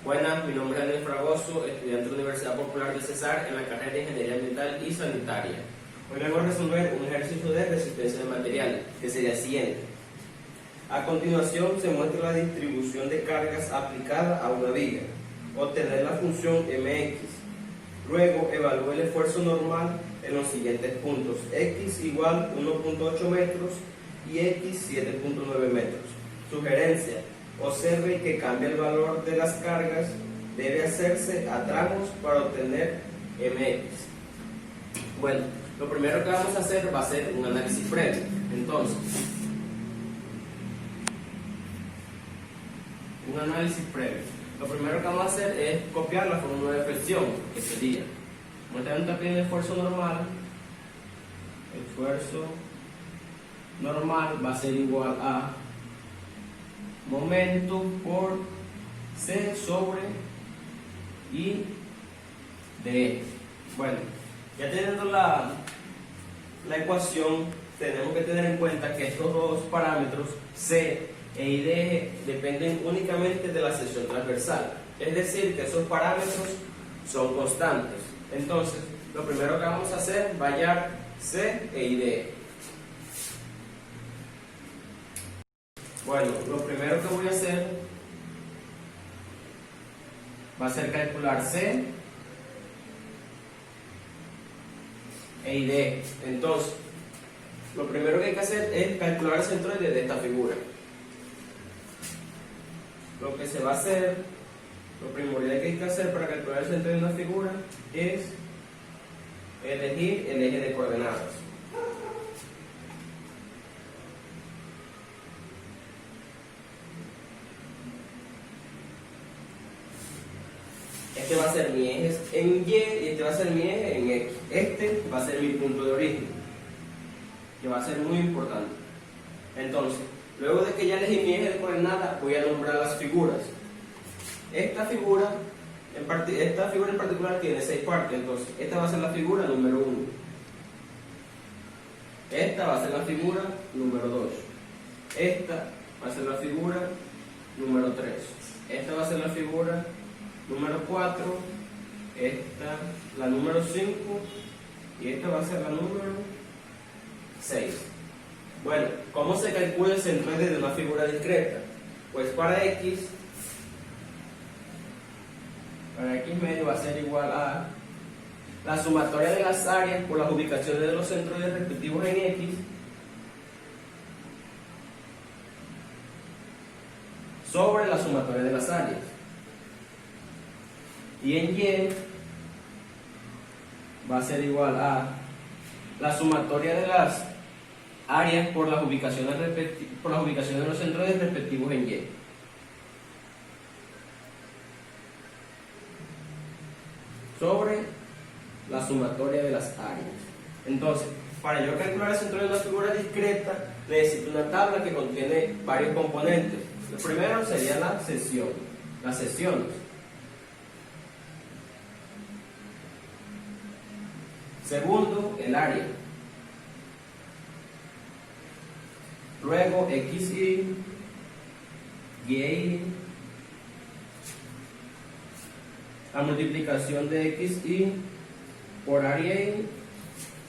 Buenas, mi nombre es Daniel Fragoso, estudiante de la Universidad Popular de Cesar en la carrera de Ingeniería Ambiental y Sanitaria. Hoy vengo a resolver un ejercicio de resistencia de materiales, que sería el siguiente. A continuación se muestra la distribución de cargas aplicada a una viga. Obtener la función mx. Luego evalúe el esfuerzo normal en los siguientes puntos: x igual 1.8 metros y x 7.9 metros. Sugerencia: observe que cambia el valor de las cargas, debe hacerse a tramos para obtener mx. Bueno, lo primero que vamos a hacer va a ser un análisis previo. Entonces, un análisis previo. Lo primero que vamos a hacer es copiar la fórmula de flexión, que sería, vamos a tener un tapón de esfuerzo normal. Esfuerzo normal va a ser igual a momento por C sobre I de E. Bueno, ya teniendo la ecuación, tenemos que tener en cuenta que estos dos parámetros, C e I de E, dependen únicamente de la sección transversal. Es decir, que esos parámetros son constantes. Entonces, lo primero que vamos a hacer va a hallar C e I de E. Bueno, lo primero que voy a hacer va a ser calcular C e I de E. Entonces, lo primero que hay que hacer es calcular el centroide de esta figura. Lo que se va a hacer, lo primordial que hay que hacer para calcular el centroide de una figura es elegir el eje de coordenadas. Este va a ser mi eje en Y y este va a ser mi eje en X. Este va a ser mi punto de origen, que va a ser muy importante. Entonces, luego de que ya elegí mi eje de coordenadas, voy a nombrar las figuras. Esta figura en particular tiene 6 partes. Entonces, esta va a ser la figura número 1. Esta va a ser la figura número 2. Esta va a ser la figura número 3. Esta va a ser la figura número 4, esta la número 5 y esta va a ser la número 6. Bueno, ¿cómo se calcula el centroide de una figura discreta? Pues para x medio va a ser igual a la sumatoria de las áreas por las ubicaciones de los centroides respectivos en x sobre la sumatoria de las áreas. Y en Y va a ser igual a la sumatoria de las áreas por las ubicaciones de los centroides respectivos en Y. Sobre la sumatoria de las áreas. Entonces, para yo calcular el centroide de una figura discreta, necesito una tabla que contiene varios componentes. El primero sería las secciones. Segundo, el área. Luego, XY, YY, la multiplicación de XY por área Y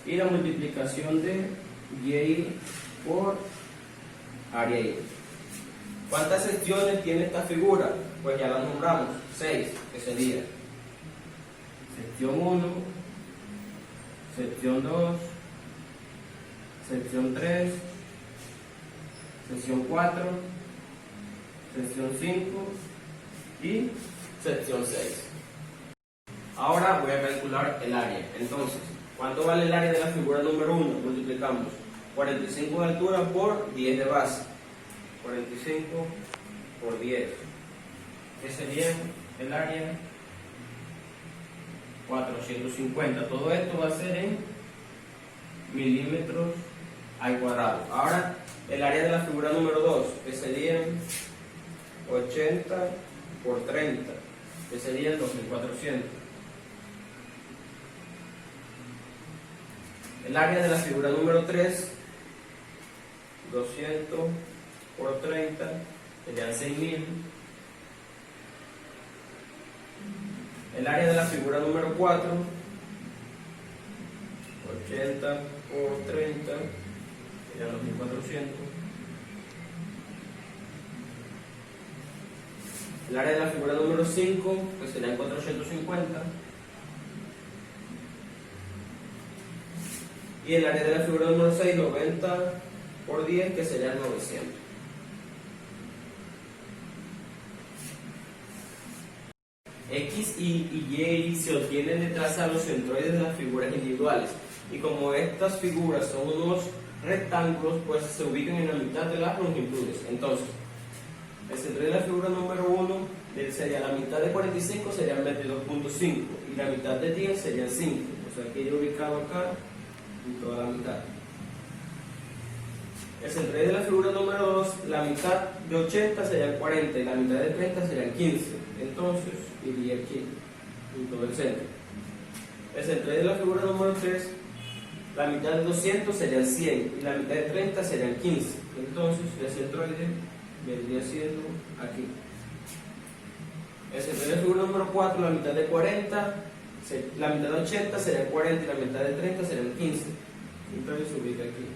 y la multiplicación de YY por área Y. ¿Cuántas secciones tiene esta figura? Pues ya las nombramos, 6, que sería sección 1, sección 2, sección 3, sección 4, sección 5 y sección 6. Ahora voy a calcular el área. Entonces, ¿cuánto vale el área de la figura número 1? Multiplicamos 45 de altura por 10 de base. 45 por 10. ¿Qué sería el área? 450. Todo esto va a ser en milímetros al cuadrado. Ahora, el área de la figura número 2, que serían 80 por 30, que serían 2400. El área de la figura número 3, 200 por 30, serían 6000. El área de la figura número 4, 80 por 30, serían los 1400. El área de la figura número 5, pues serían 450. Y el área de la figura número 6, 90 por 10, que serían 900. X, Y y Y se obtienen de trazar los centroides de las figuras individuales. Y como estas figuras son unos rectángulos, pues se ubican en la mitad de las longitudes. Entonces, el centroide de la figura número 1 sería la mitad de 45, serían 22.5. Y la mitad de 10 serían 5. O sea, que yo ubicado acá en toda la mitad. El centroide de la figura número 2, la mitad de 80 serían 40 y la mitad de 30 serían 15. Entonces, iría aquí, en todo el centro. El centroide de la figura número 3, la mitad de 200 serían 100 y la mitad de 30 serían 15. Entonces, el centroide vendría siendo aquí. El centroide de la figura número 4, la mitad de 40, la mitad de 80 serían 40 y la mitad de 30 serían 15. Entonces se ubica aquí.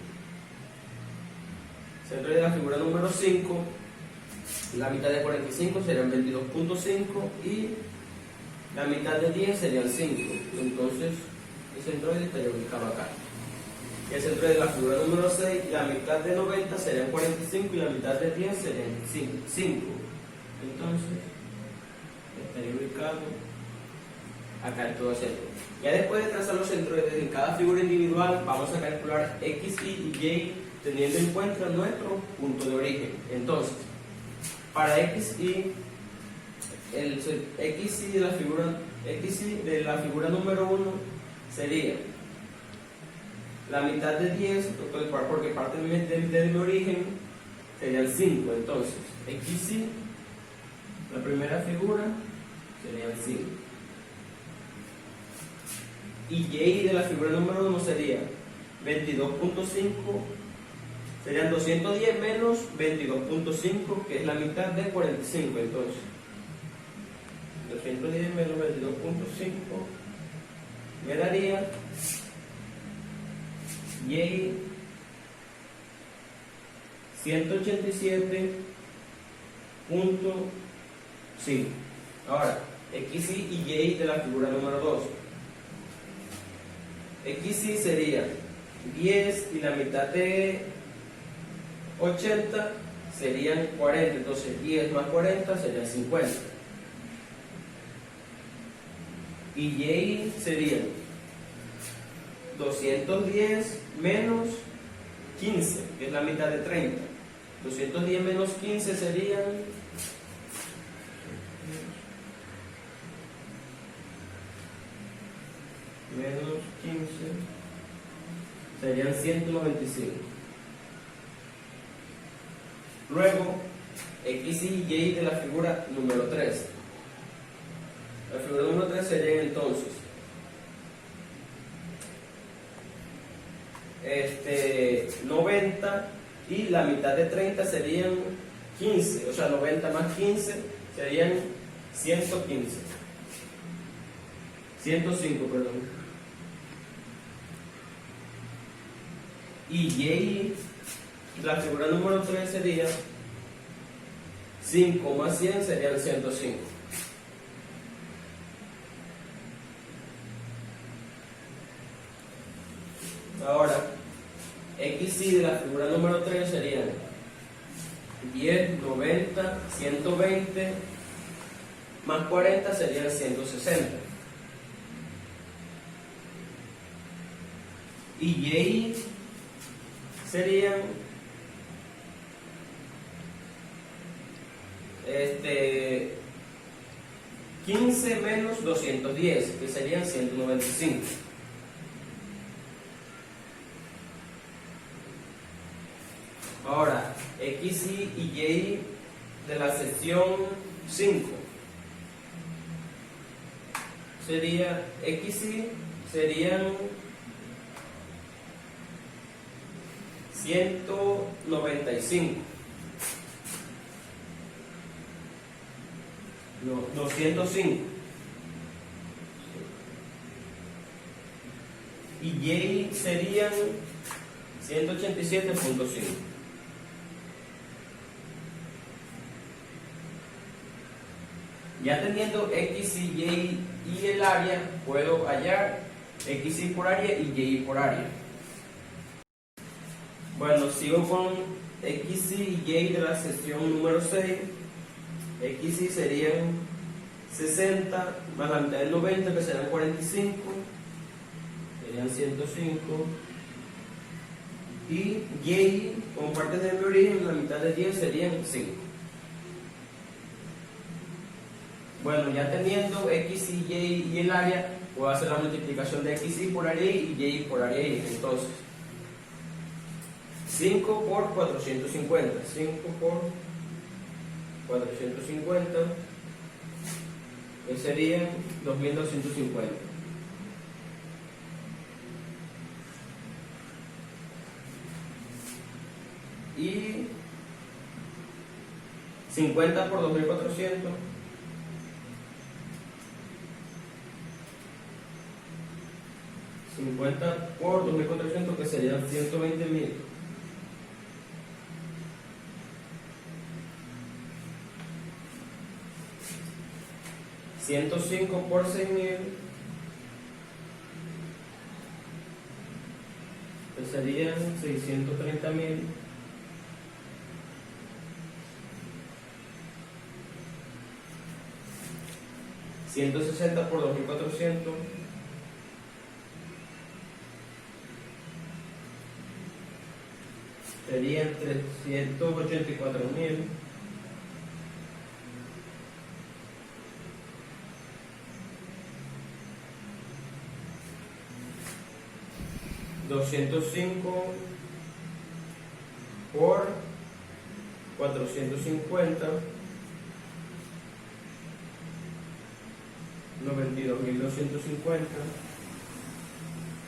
Centroide de la figura número 5, la mitad de 45 serían 22.5 y la mitad de 10 serían 5. Entonces el centroide estaría ubicado acá. Y el centroide de la figura número 6, la mitad de 90 serían 45 y la mitad de 10 serían 5. Entonces estaría ubicado acá en todo el centro. Ya después de trazar los centroides en cada figura individual, vamos a calcular X, Y y Y teniendo en cuenta nuestro punto de origen. Entonces, para X, Y, el X, Y de la figura número 1 sería la mitad de 10, porque parte de mi origen serían 5. Entonces, X, Y, la primera figura serían 5. Y Y de la figura número 1 sería 22.5, serían 210 menos 22.5, que es la mitad de 45. Entonces, 210 menos 22.5 me daría Y 187.5. Ahora, X, Y y Y de la figura número 2. X, Y sería 10 y la mitad de 80 serían 40. Entonces 10 más 40 serían 50. Y Y serían 210 menos 15, que es la mitad de 30. 210 menos 15 serían menos 15 serían 195. Luego, X, Y y Y de la figura número 3. La figura número 3 sería entonces 90 y la mitad de 30 serían 15, o sea 90 más 15 serían 115. 105, perdón. Y Y, la figura número 3 sería 5 más 100 serían 105. Ahora, X, Y de la figura número 3 serían 10, 90, 120 más 40 serían 160. Y Y serían 15 menos 210, que serían 195. Ahora, X, Y y Y de la sección 5 sería X, Y serían 195. No, 205. y y serían 187.5. Ya teniendo x y y y el área, puedo hallar x y por área y y por área. Bueno, sigo con x y y de la sección número 6. X y serían 60 más la mitad del 90, que serán 45, serían 105. Y y, como parte de mi origen, la mitad de 10 serían 5. Bueno, ya teniendo x y y y el área, puedo hacer la multiplicación de x y por área y y por área y. Entonces, 5 por 450. 5 por 450, que serían 2250. Y 50 por 2400. 50 por 2400, que serían 120.000. $105 por 6.000, que serían 630.000. $160 por 2400, serían 384.000. $205 por 450, 92.250.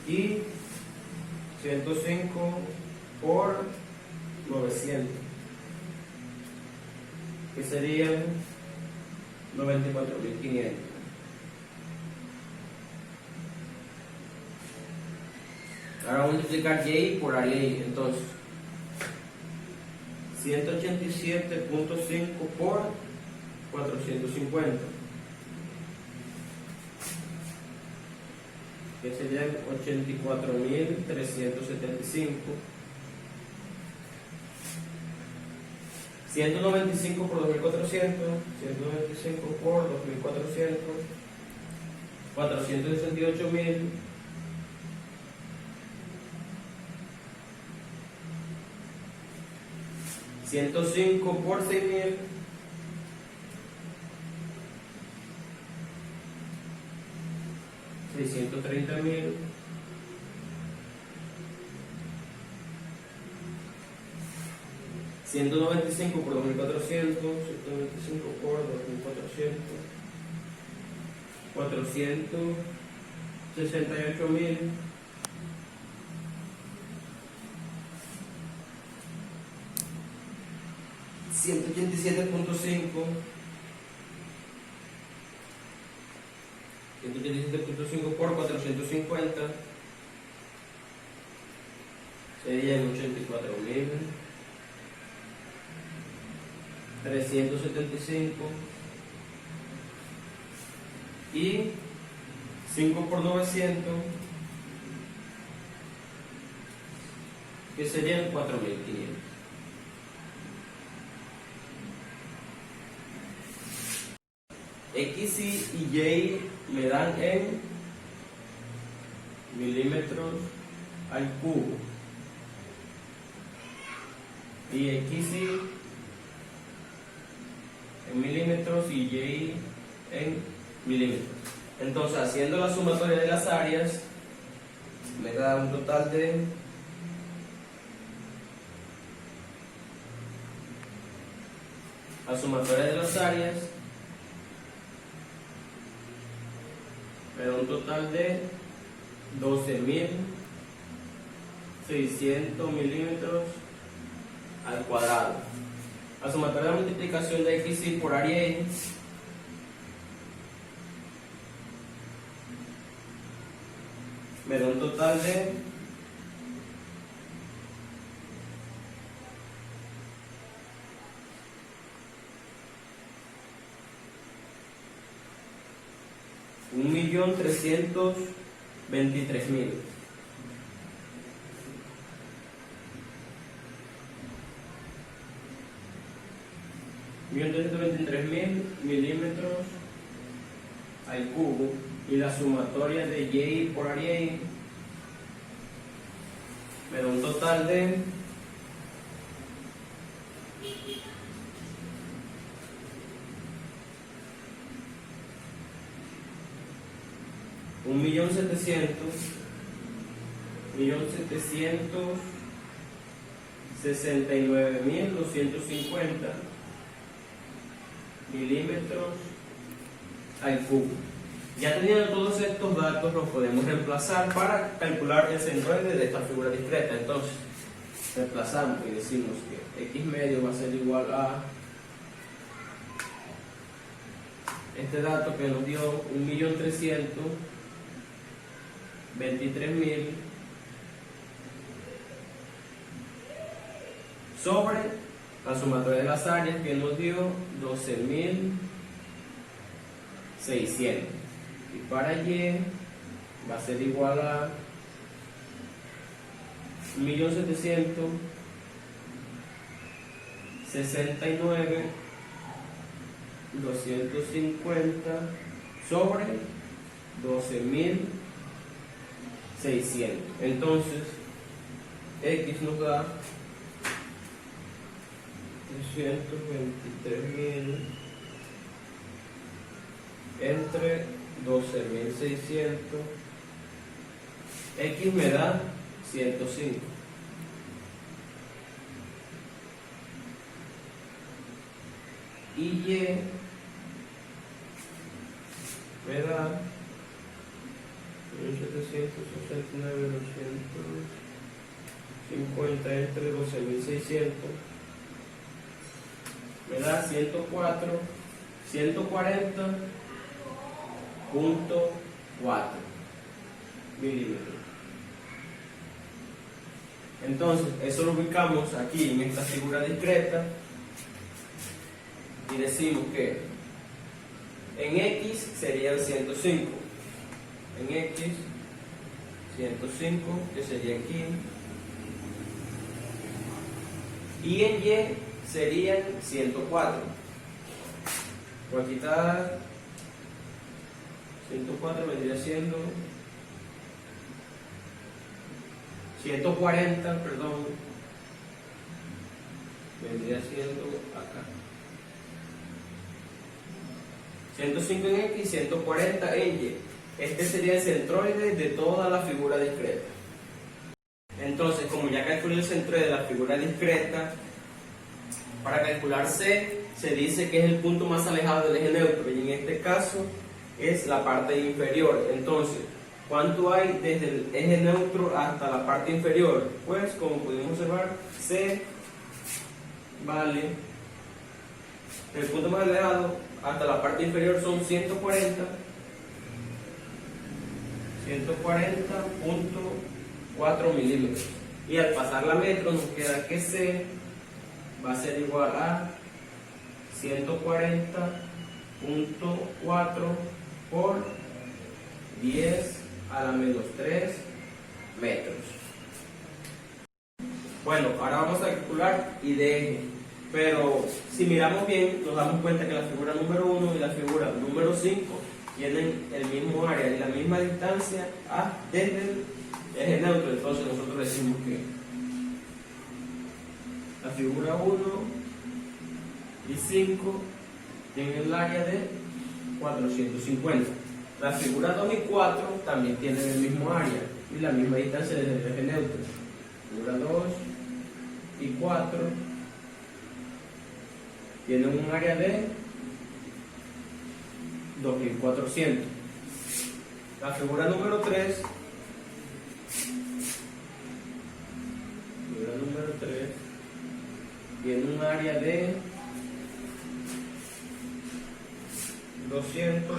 Y 105 por 900, que serían 94.500. Ahora vamos a multiplicar y por área y. Entonces, 187.5 por 450, que serían 84.375. 195 por 2400, 195 por 2400, 468.000. 105 por 6.000, 630.000. 195 por 2400, 195 por 2400, 468.000. 187.5, 187.5 por 450, serían 84.375. Y 5 por 900, que serían 4.500. X y y me dan en milímetros al cubo, y x y en milímetros y y en milímetros. Entonces, haciendo la sumatoria de las áreas, me da un total de la sumatoria de las áreas me da un total de 12.600 milímetros al cuadrado. La sumatoria de la multiplicación de x y por área y me da un total de 1.323.000. milímetros al cubo, y la sumatoria de Y por área Y me da un total de 1.769.250 milímetros al cubo. Ya teniendo todos estos datos, los podemos reemplazar para calcular el centroide de esta figura discreta. Entonces, reemplazamos y decimos que x medio va a ser igual a este dato que nos dio 1.323.000 sobre la sumatoria de las áreas que nos dio 12.600, y para Y va a ser igual a 1.769.250 sobre 12.600. Entonces X nos da 323.000 entre 12.600. X me da 105. Y Y me da 1.769.250 entre 12.600. Me da 140.4 milímetros. Entonces, eso lo ubicamos aquí en esta figura discreta y decimos que en X serían 105, en X 105, que sería aquí, y en Y serían 104. Voy a quitar 104, vendría siendo 140, perdón, vendría siendo acá 105 en X, 140 en Y. Este sería el centroide de toda la figura discreta. Entonces, como ya calculé el centroide de la figura discreta, para calcular C se dice que es el punto más alejado del eje neutro, y en este caso es la parte inferior. Entonces, ¿cuánto hay desde el eje neutro hasta la parte inferior? Pues, como pudimos observar, C vale, el punto más alejado hasta la parte inferior son 140.4 milímetros. Y al pasar la metro nos queda que C va a ser igual a 140.4 por 10 a la menos 3 metros. Bueno, ahora vamos a calcular y de eje. Pero si miramos bien, nos damos cuenta que la figura número 1 y la figura número 5 tienen el mismo área y la misma distancia desde el eje neutro. Entonces nosotros decimos que la figura 1 y 5 tienen el área de 450. La figura 2 y 4 también tienen el mismo área y la misma distancia desde el eje neutro. Figura 2 y 4 tienen un área de 2400. La figura número 3 tiene un área de 200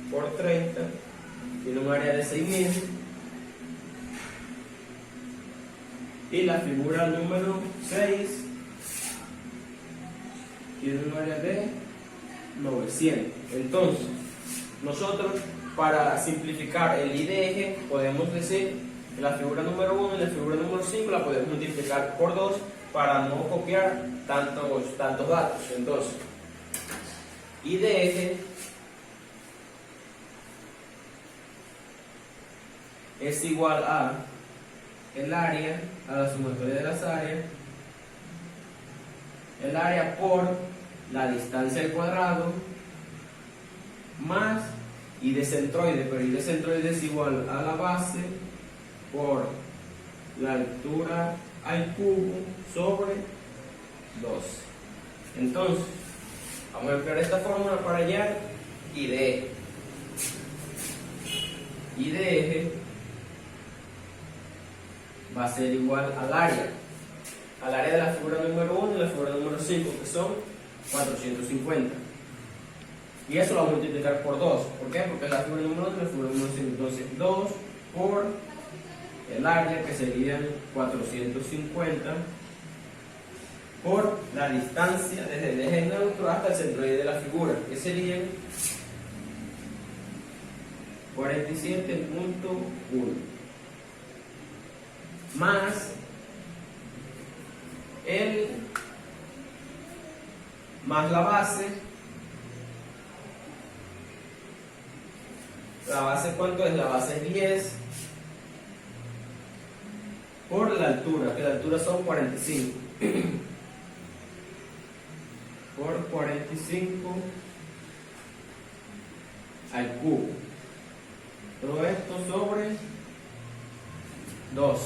por 30 tiene un área de 6000 y la figura número 6 tiene un área de 900. Entonces, nosotros para simplificar el I de eje podemos decir que la figura número 1 y la figura número 5 la podemos multiplicar por 2 para no copiar tantos datos. Entonces, I de eje es igual a el área, a la sumatoria de las áreas, el área por la distancia al cuadrado más I de centroide, pero I de centroide es igual a la base por la altura al cubo sobre 2. Entonces, vamos a emplear esta fórmula para hallar I de eje. I de eje va a ser igual al área de la figura número 1 y la figura número 5, que son 450. Y eso lo vamos a multiplicar por 2. ¿Por qué? Porque es la figura número 1 y la figura número 5. Entonces, 2 por el área, que serían 450, por la distancia desde el eje neutro hasta el centroide de la figura, que serían 47.1, más la base. ¿La base cuánto es? La base es 10 por la altura, que la altura son 45 por 45 al cubo. Todo esto sobre 2.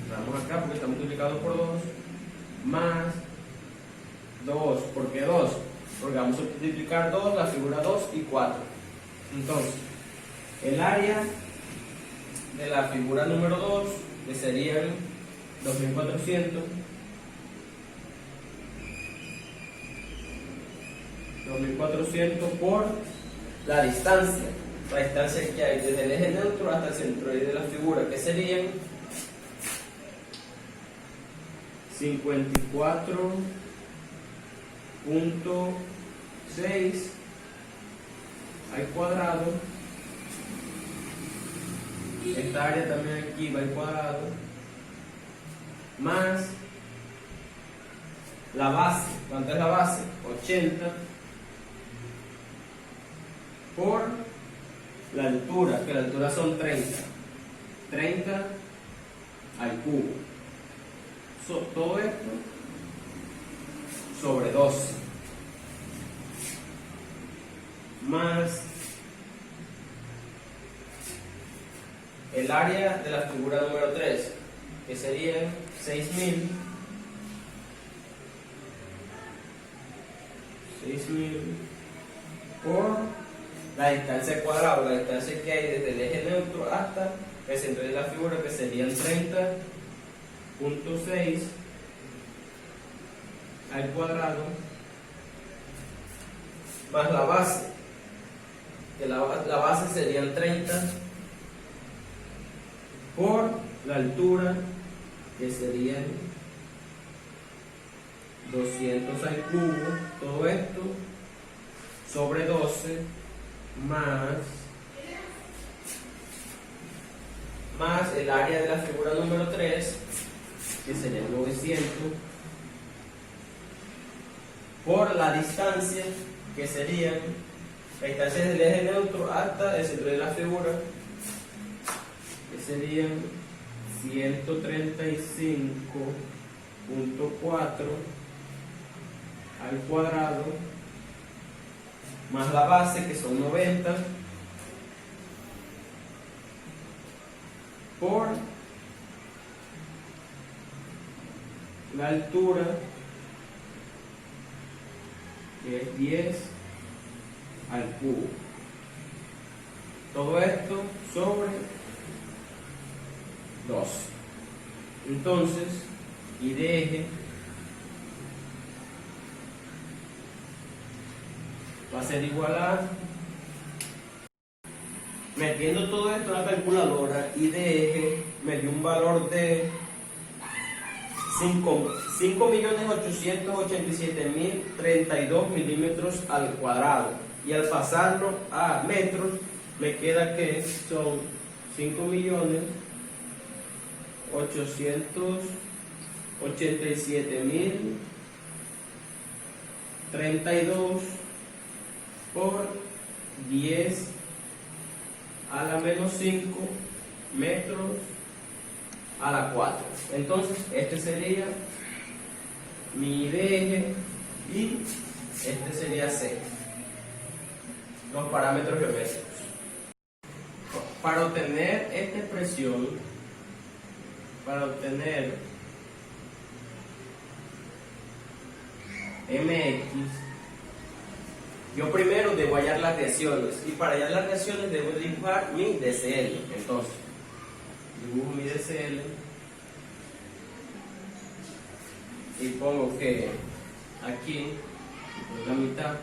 Vamos acá porque está multiplicado por 2, más 2. ¿Por qué 2? Porque vamos a multiplicar 2, la figura 2 y 4. Entonces, el área de la figura número 2, que serían 2400, 2400 por la distancia que hay desde el eje neutro hasta el centroide de la figura, que serían 54.6 al cuadrado. Esta área también aquí va al cuadrado, más la base. ¿Cuánto es la base? 80 por la altura, que la altura son 30 al cubo. Todo esto sobre 12, más el área de la figura número 3, que serían 6000 por la distancia al cuadrado, la distancia que hay desde el eje neutro hasta el centro de la figura, que serían 30.6 al cuadrado, más la base, que la base serían 30 por la altura, que serían 200 al cubo. Todo esto sobre 12, más el área de la figura número 3, que sería 900, por la distancia, que serían la distancia desde el eje neutro hasta el centro de la figura, que serían 135.4 al cuadrado, más la base, que son 90, por la altura, que es 10 al cubo. Todo esto sobre 2. Entonces, I de eje va a ser igual a Metiendo todo esto en la calculadora y de eje me dio un valor de 5.887.032 milímetros al cuadrado, y al pasarlo a metros me queda que son 5.887.032 por 10 a la menos 5 metros a la 4. Entonces este sería mi eje y este sería C, los parámetros geométricos. Para obtener esta expresión, para obtener mx, yo primero debo hallar las reacciones, y para hallar las reacciones debo dibujar mi DCL. Entonces dibujo mi DCL y pongo que aquí la mitad,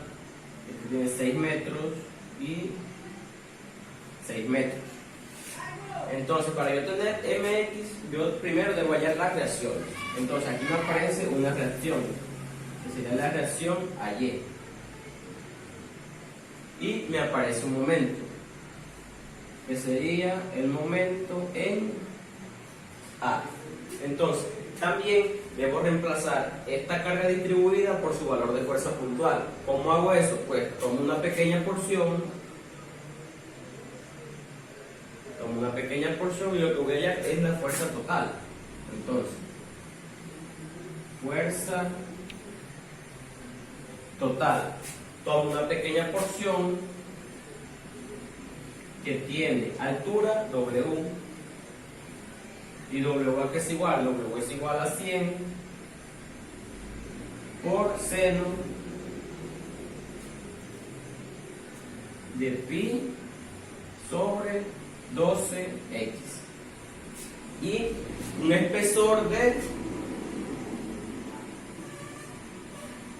este tiene 6 metros y 6 metros. Entonces, para yo tener mx, yo primero debo hallar las reacciones. Entonces aquí me aparece una reacción, que sería la reacción a Y, y me aparece un momento, que sería el momento en A. Entonces, también debo reemplazar esta carga distribuida por su valor de fuerza puntual. ¿Cómo hago eso? Pues tomo una pequeña porción y lo que voy a hallar es la fuerza total. Entonces, fuerza total. Tomo una pequeña porción que tiene altura W, y W que es igual, W es igual a 100 por seno de pi sobre 12x, y un espesor de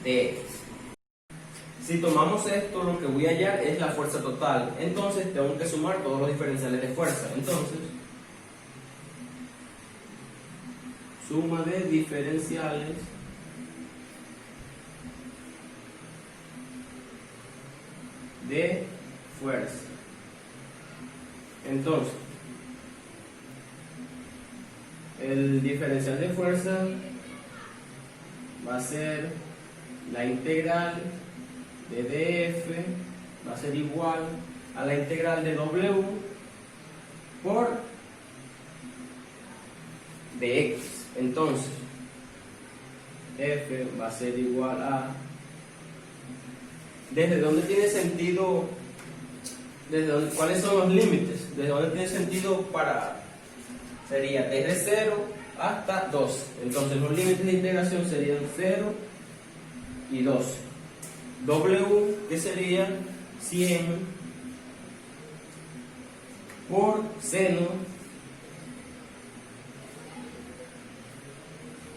x. Si tomamos esto, lo que voy a hallar es la fuerza total. Entonces tengo que sumar todos los diferenciales de fuerza. Entonces, suma de diferenciales de fuerza. Entonces, el diferencial de fuerza va a ser la integral de df, va a ser igual a la integral de w por dx. Entonces f va a ser igual a, ¿desde dónde tiene sentido? ¿Cuáles son los límites? ¿Desde dónde tiene sentido? Sería desde 0 hasta 12. Entonces los límites de integración serían 0 y 12. W, que sería 100 por seno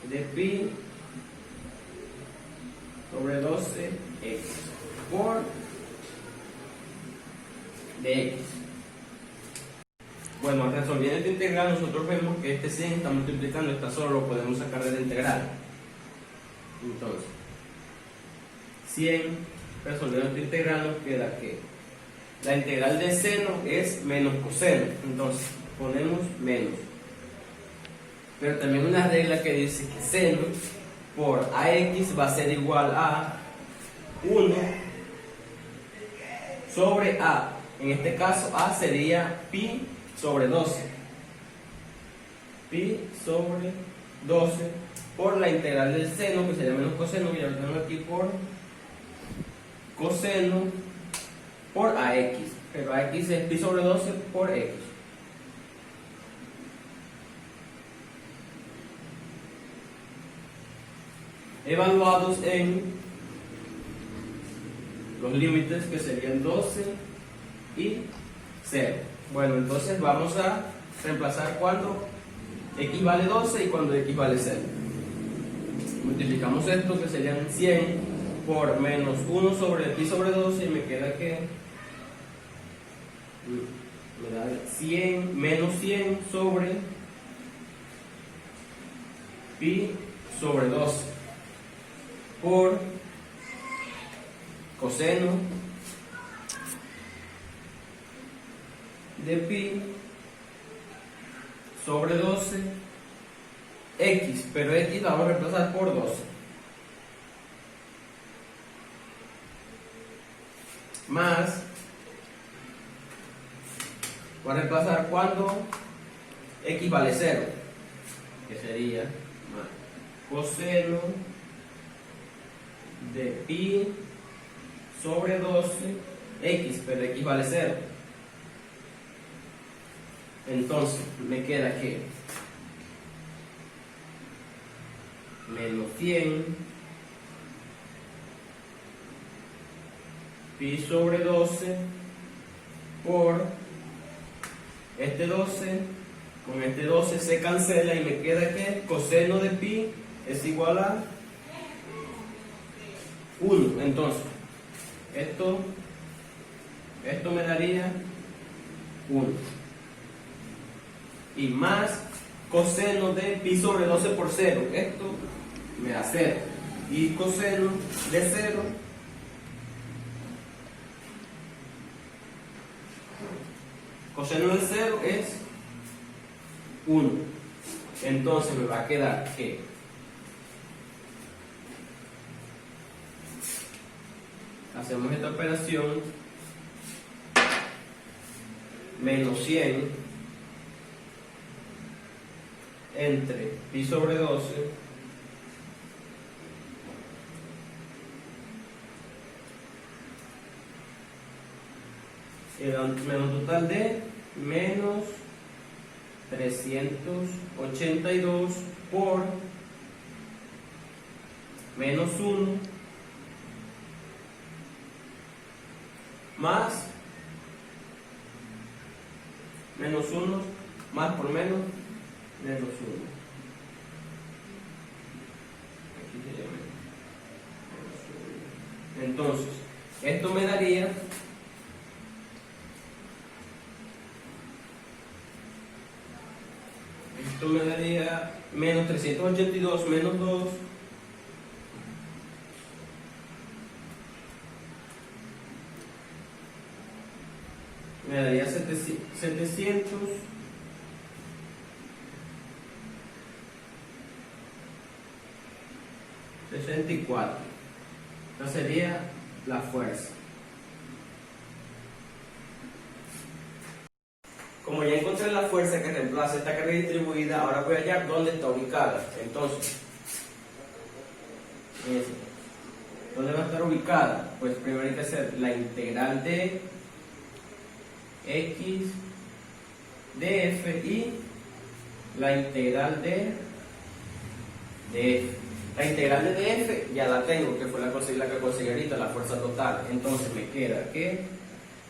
de pi sobre 12x por dx. Bueno, resolviendo esta integral, nosotros vemos que este 100 está multiplicando, esta solo lo podemos sacar de la integral. Entonces, 100, resolviendo esta integral, nos queda que la integral de seno es menos coseno. Entonces, ponemos menos. Pero también una regla que dice que seno por ax va a ser igual a 1 sobre a. En este caso, a sería pi sobre 12. Pi sobre 12 por la integral del seno, que sería menos coseno, que ya lo tengo aquí, por coseno por ax. Pero ax es pi sobre 12 por x. Evaluados en los límites, que serían 12 y 0. Bueno, entonces vamos a reemplazar cuando x vale 12 y cuando x vale 0. Multiplicamos esto, que serían 100 por menos 1 sobre pi sobre 12, y me queda que me da 100 menos 100 sobre pi sobre 12 por coseno de pi sobre 12 x, pero x la vamos a reemplazar por 12 más, voy a reemplazar cuando x vale 0, que sería más coseno de pi sobre 12 x, pero x vale 0. Entonces me queda que menos 100 pi sobre 12 por este 12, con este 12 se cancela y me queda que coseno de pi es igual a 1. Entonces esto me daría 1 y más coseno de pi sobre 12 por 0, esto me da 0 y coseno de 0 es 1. Entonces me va a quedar que hacemos esta operación, menos 100 entre pi sobre 12 y da un menos total de menos 382 por menos 1 más menos 1 más por menos 1. Aquí sería menos 1. Entonces, esto me daría menos 382 menos 2 me daría 764. Esta sería la fuerza. Como ya encontré la fuerza que reemplaza esta carga distribuida, ahora voy a hallar dónde está ubicada. Entonces, ¿dónde va a estar ubicada? Pues primero hay que hacer la integral de x de f y la integral de f. La integral de df ya la tengo, que fue la que conseguí ahorita, la fuerza total. Entonces me queda que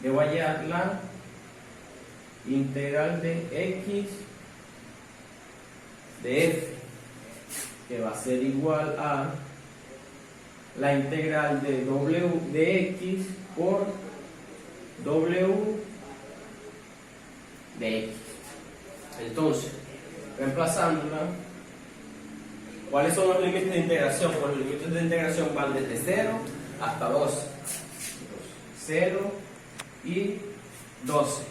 debo hallar la integral de x de f, que va a ser igual a la integral de w de x por w de x. Entonces, reemplazándola, ¿cuáles son los límites de integración? Pues los límites de integración van desde 0 hasta 12. 0 y 12.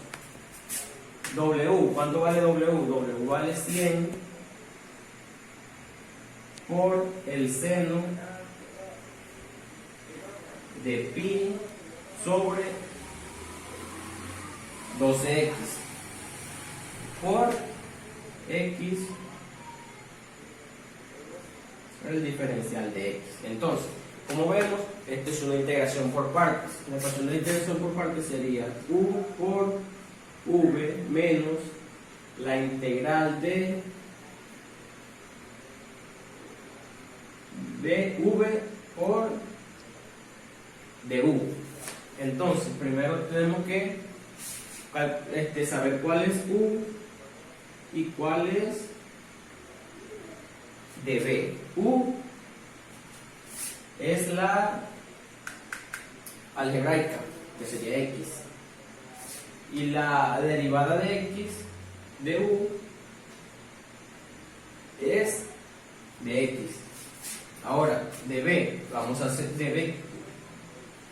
W, ¿cuánto vale W? W vale 100 por el seno de pi sobre 12x por x, el diferencial de x. Entonces, como vemos, esta es una integración por partes. La ecuación de integración por partes sería u por v menos la integral de v por du. Entonces, primero tenemos que saber cuál es u y cuál es dv. U es la algebraica, que sería x, Y la derivada de x de u es de x. Ahora, de b, vamos a hacer de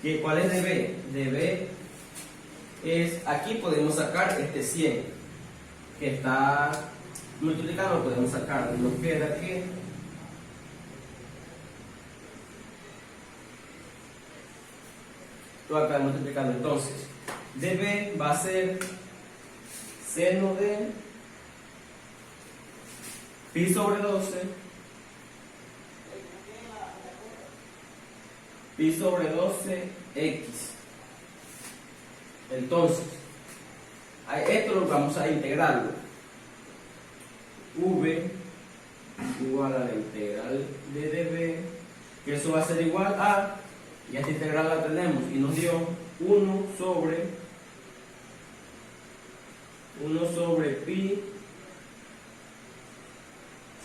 b. ¿Cuál es de b? De b es, aquí podemos sacar este 100 que está multiplicado, lo podemos sacar. Nos queda que tú acá multiplicando, entonces db va a ser seno de pi sobre 12 pi sobre 12x. Entonces esto lo vamos a integrarlo. V igual a la integral de db, que eso va a ser igual a, y esta integral la tenemos y nos dio 1 sobre pi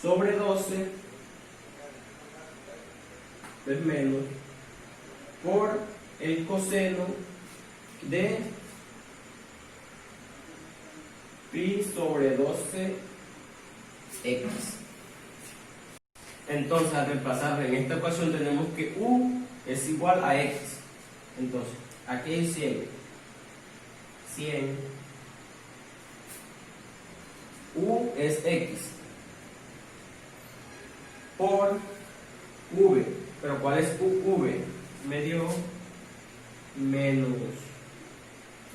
sobre 12 pues menos por el coseno de pi sobre 12x. Entonces, al reemplazar en esta ecuación tenemos que u es igual a x. Entonces, aquí hay 100 u es x por v. Pero ¿cuál es v? Me dio menos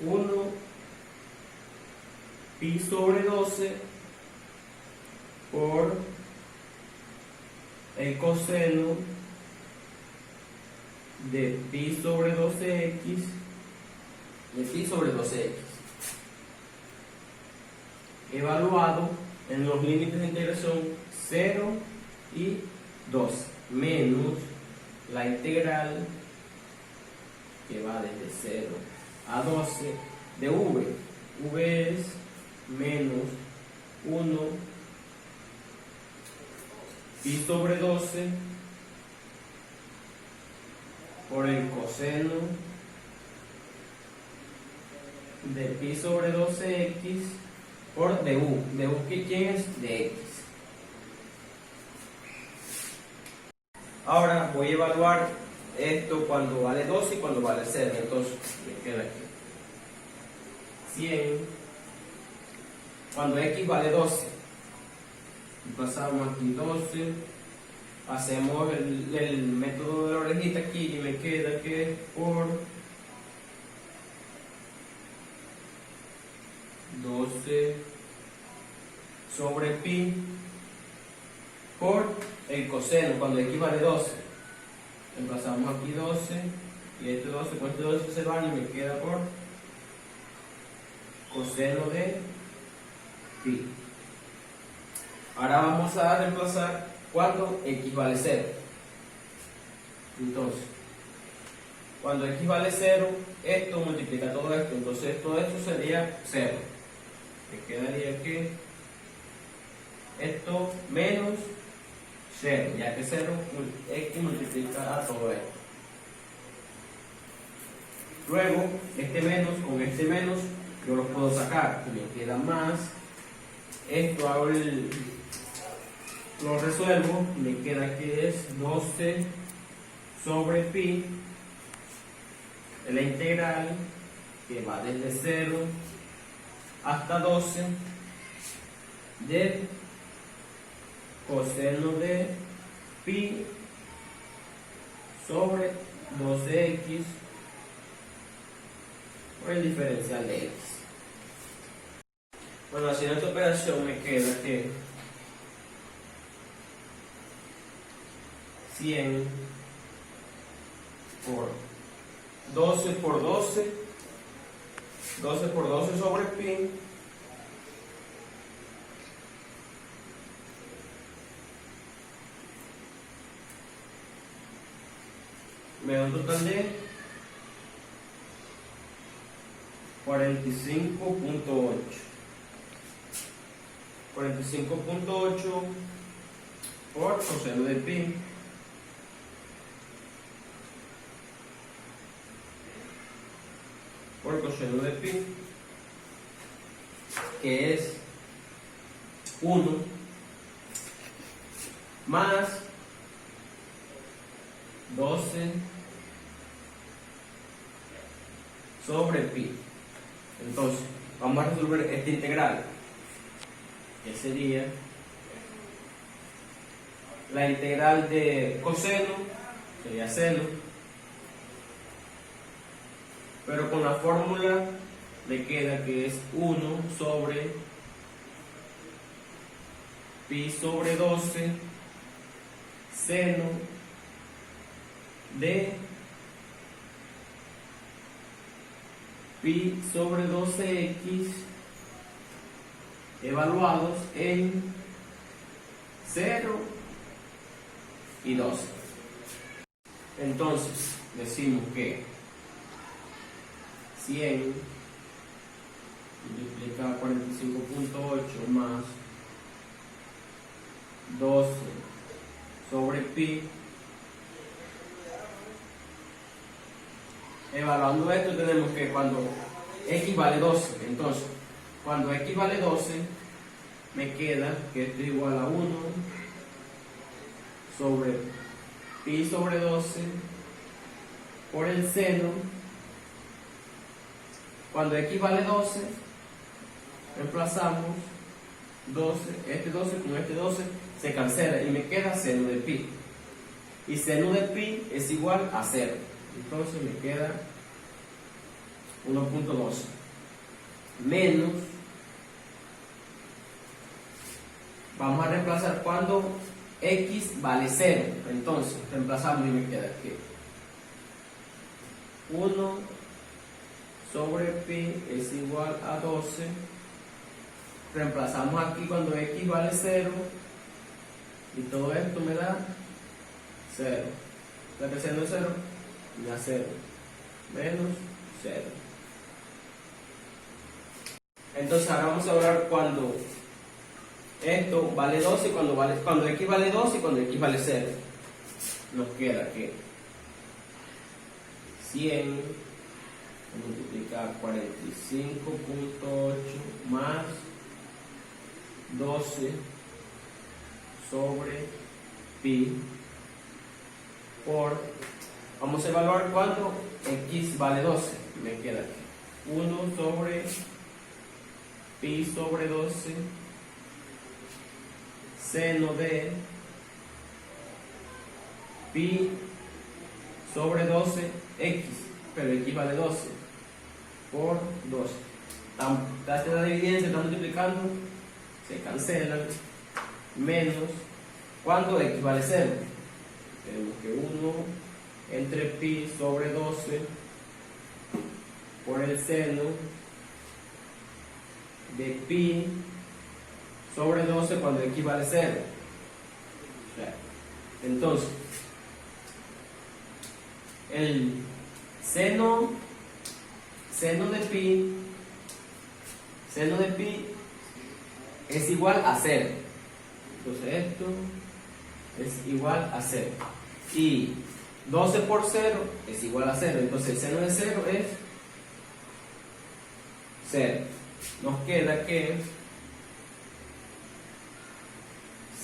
1 pi sobre 12 por el coseno de pi sobre 12x de pi sobre 12x evaluado en los límites de integración 0 y 2 menos la integral que va desde 0 a 12 de v. V es menos 1 pi sobre 12 por el coseno de pi sobre 12x por du. Du, ¿quién es? De x. Ahora voy a evaluar esto cuando vale 12 y cuando vale 0. Entonces, me queda aquí 100 cuando x vale 12. Pasamos aquí 12, hacemos el método de la orejita aquí y me queda que por 12 sobre pi por el coseno cuando x vale 12. Pasamos aquí 12 y este 12 con este 12 se van y me queda por coseno de pi. Ahora vamos a reemplazar cuando x vale 0. Entonces, cuando x vale 0, esto multiplica todo esto. Entonces, todo esto sería 0. Me quedaría que esto menos 0, ya que 0 x multiplica a todo esto. Luego, este menos con este menos, yo lo puedo sacar y me queda más. Esto hago lo resuelvo y me queda que es 12 sobre pi de la integral que va desde 0 hasta 12 de coseno de pi sobre 12x por el diferencial de x. Bueno, haciendo esta operación me queda que 100 por 12 por 12, 12 por 12 sobre pi, me da un total de 45.8. 45.8 por coseno de pi por coseno de pi que es 1 más 12 sobre pi. Entonces, vamos a resolver esta integral, que sería la integral de coseno, sería seno, pero con la fórmula le queda que es 1 sobre pi sobre 12 seno de pi sobre 12x evaluados en 0 y 12. Entonces decimos que 100 multiplicado 45.8 más 12 sobre pi. Evaluando esto tenemos que cuando x vale 12, entonces cuando x vale 12 me queda que esto es igual a 1 sobre pi sobre 12 por el seno. Cuando x vale 12 reemplazamos 12, este 12 con este 12 se cancela y me queda seno de pi, y seno de pi es igual a 0, entonces me queda 1.12 menos, vamos a reemplazar cuando x vale 0, entonces reemplazamos y me queda que 1 sobre pi es igual a 12. Reemplazamos aquí cuando x vale 0 y todo esto me da 0. ¿Está creciendo 0? Me da 0 menos 0. Entonces ahora vamos a hablar cuando esto vale 12 y cuando x vale 12 y cuando x vale 0. Nos queda que 100 multiplicar 45.8 más 12 sobre pi por, vamos a evaluar cuando x vale 12, me queda aquí 1 sobre pi sobre 12 seno de pi sobre 12 x, pero x vale 12 por 12. Esta dividencia se está multiplicando, se cancelan, menos cuando x vale 0. Tenemos que 1 entre pi sobre 12 por el seno de pi sobre 12 cuando x vale 0. Entonces, el seno de pi es igual a 0. Entonces esto es igual a 0. Y 12 por 0 es igual a 0. Entonces el seno de 0 es 0. Nos queda que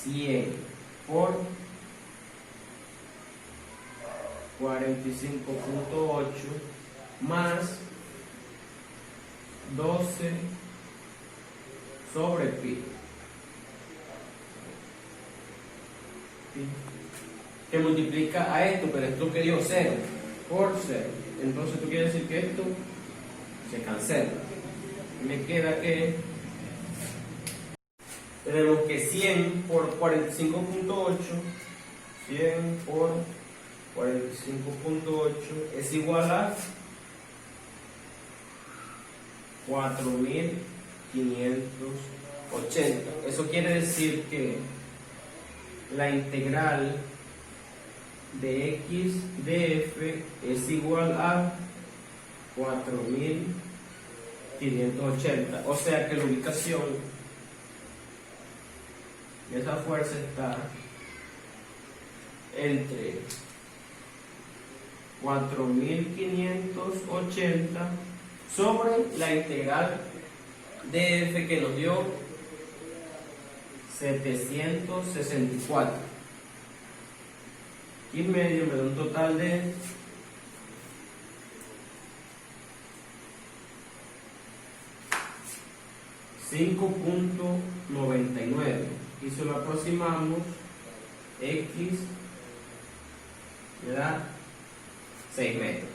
100 por 45.8 más 12 sobre pi, que multiplica a esto, pero esto que dio 0 por 0. Entonces esto quiere decir que esto se cancela. Me queda que tenemos que 100 por 45.8, 100 por 45.8 es igual a 4.580. Eso quiere decir que la integral de x de f es igual a 4.580. O sea que la ubicación de esa fuerza está entre 4.580 sobre la integral DF que nos dio 764. Y medio me da un total de 5.99. Y si lo aproximamos, X me da 6 metros.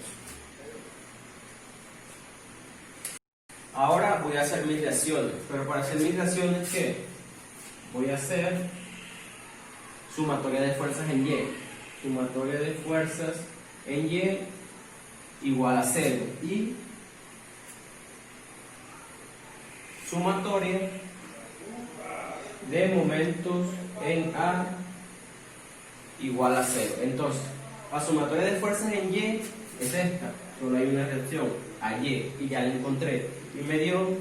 Ahora voy a hacer mis reacciones, pero para hacer mis reacciones, ¿qué? Voy a hacer sumatoria de fuerzas en Y. Sumatoria de fuerzas en Y igual a 0. Y sumatoria de momentos en A igual a 0. Entonces, la sumatoria de fuerzas en Y es esta. Solo hay una reacción a Y y ya la encontré. Y me dio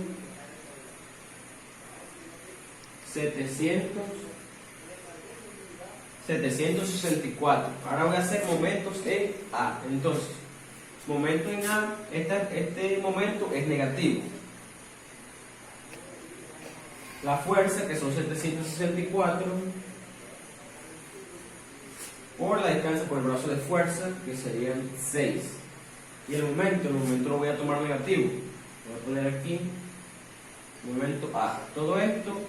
764. Ahora voy a hacer momentos en A. Entonces, momento en A, este momento es negativo. La fuerza, que son 764, por la distancia por el brazo de fuerza, que serían 6. Y el momento lo voy a tomar negativo. Voy a poner aquí momento A. Todo esto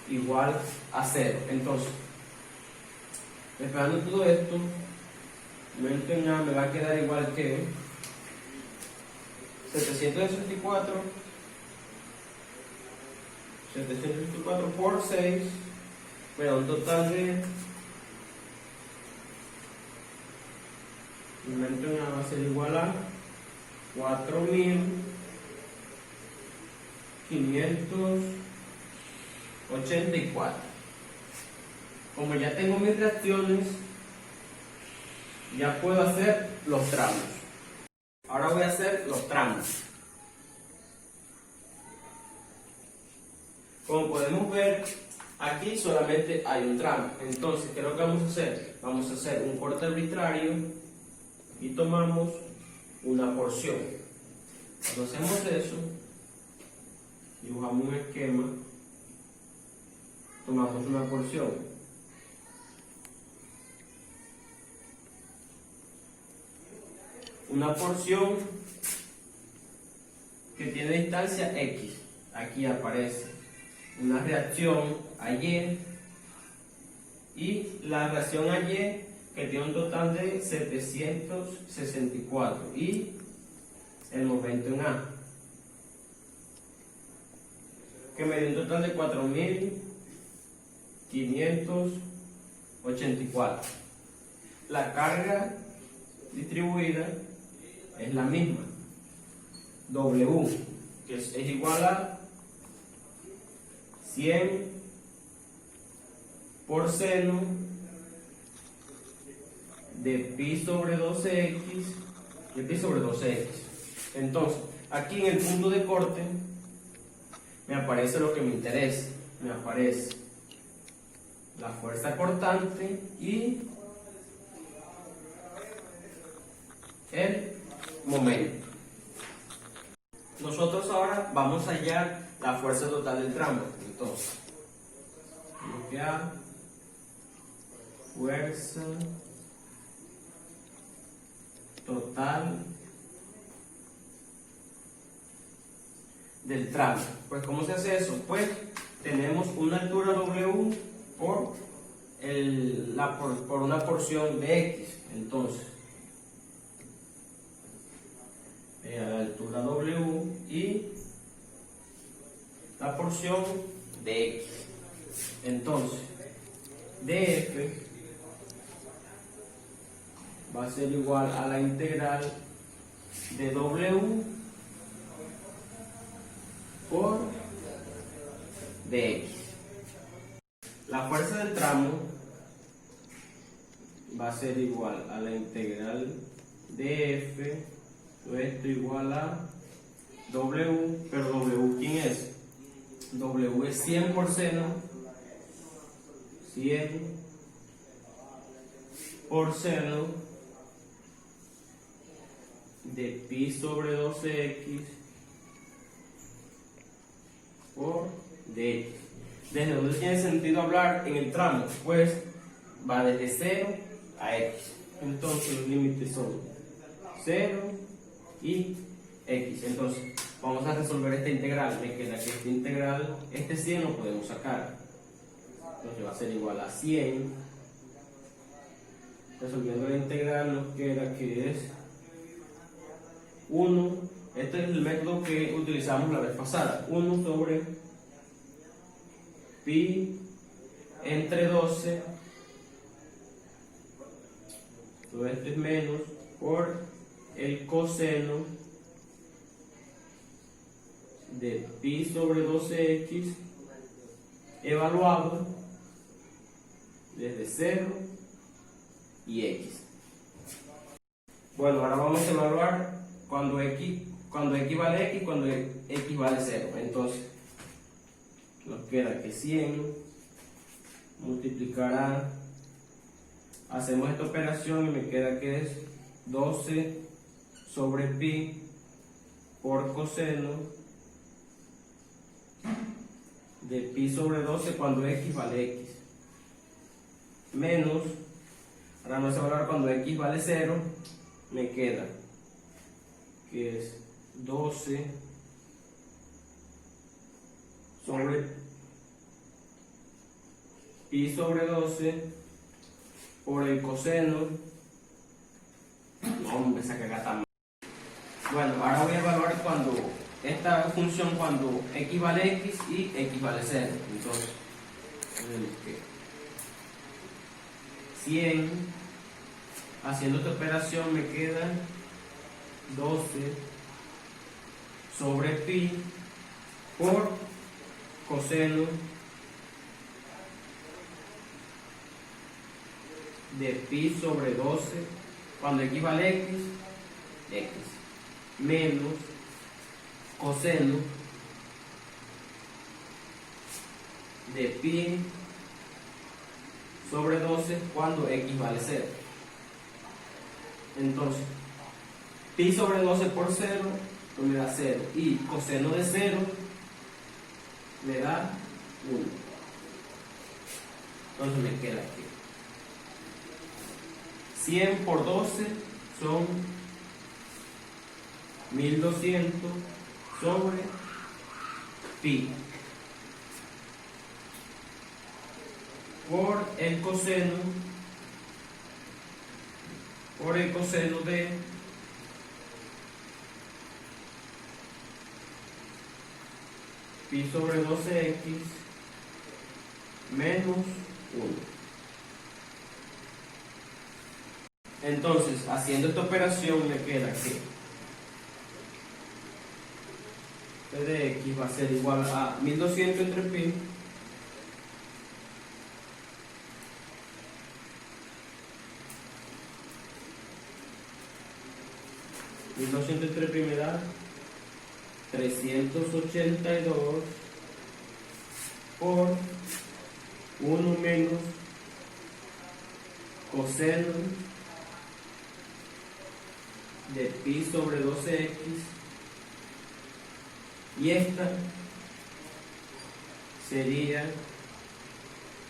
igual a 0. Entonces, despejando todo esto, momento en A me va a quedar igual que 764 por 6, me da un total de momento en A va a ser igual a 4.584. Como ya tengo mis reacciones, ya puedo hacer los tramos. Ahora voy a hacer los tramos. Como podemos ver, aquí solamente hay un tramo. Entonces, ¿qué es lo que vamos a hacer? Vamos a hacer un corte arbitrario y tomamos una porción. Cuando hacemos eso, dibujamos un esquema, tomamos una porción. Una porción que tiene distancia X. Aquí aparece una reacción a Y y la reacción a Y que tiene un total de 764 y el momento en A que me dio un total de 4.584. La carga distribuida es la misma, W, que es igual a 100 por seno de pi sobre 12x de pi sobre 12x. Entonces, aquí en el punto de corte me aparece lo que me interesa. Me aparece la fuerza cortante y el momento. Nosotros ahora vamos a hallar la fuerza total del tramo. Entonces, bloquear fuerza total del tramo. Pues, ¿cómo se hace eso? Pues tenemos una altura W por una porción de X. Entonces, la altura W y la porción de X. Entonces, DF va a ser igual a la integral de W por dx. La fuerza del tramo va a ser igual a la integral de F, todo esto igual a W, pero W, ¿quién es? W es 100 por seno, 100 por seno de pi sobre 12x de x. ¿Desde dónde tiene sentido hablar en el tramo? Pues va desde 0 a x. Entonces los límites son 0 y x. Entonces vamos a resolver esta integral. Me queda que esta integral, este 100 lo podemos sacar. Entonces va a ser igual a 100. Resolviendo la integral nos queda que es 1. Este es el método que utilizamos la vez pasada. 1 sobre pi entre 12. Todo esto es menos por el coseno de pi sobre 12x evaluado desde 0 y x. Bueno, ahora vamos a evaluar cuando x vale x, cuando x vale 0. Entonces nos queda que 100 multiplicará, hacemos esta operación y me queda que es 12 sobre pi por coseno de pi sobre 12 cuando x vale x, menos, ahora vamos a evaluar cuando x vale 0, me queda que es 12 sobre pi sobre 12 por el coseno. No, hombre, esa cagada está mal. Bueno, ahora voy a evaluar cuando esta función, cuando x vale x y x vale 0. Entonces, tenemos que 100, haciendo esta operación me queda 12 sobre pi por coseno de pi sobre 12 cuando x vale x, menos coseno de pi sobre 12 cuando x vale 0. Entonces, pi sobre 12 por 0 me da 0 y coseno de 0 me da 1. Entonces me queda aquí 100 por 12 son 1200 sobre pi por el coseno de pi sobre 12x menos 1. Entonces, haciendo esta operación me queda que p de x va a ser igual a 1200 entre pi me da 382 por 1 menos coseno de pi sobre 12x, y esta sería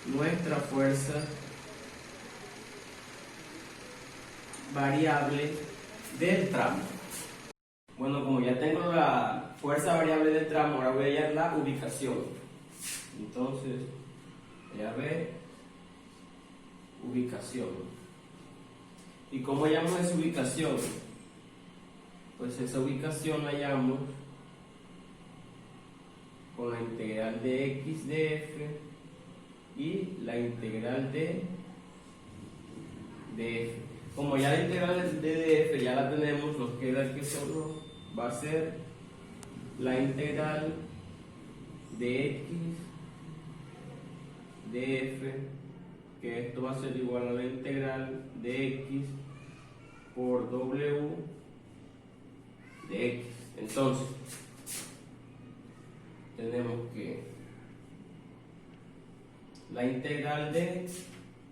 nuestra fuerza variable del tramo. Bueno, como ya tengo la fuerza variable del tramo, ahora voy a hallar la ubicación. Entonces, voy a ver ubicación. ¿Y cómo hallamos esa ubicación? Pues esa ubicación la hallamos con la integral de x de f y la integral de f. Como ya la integral de f ya la tenemos, nos queda que solo va a ser la integral de x de f, que esto va a ser igual a la integral de x por w de x. Entonces, tenemos que la integral de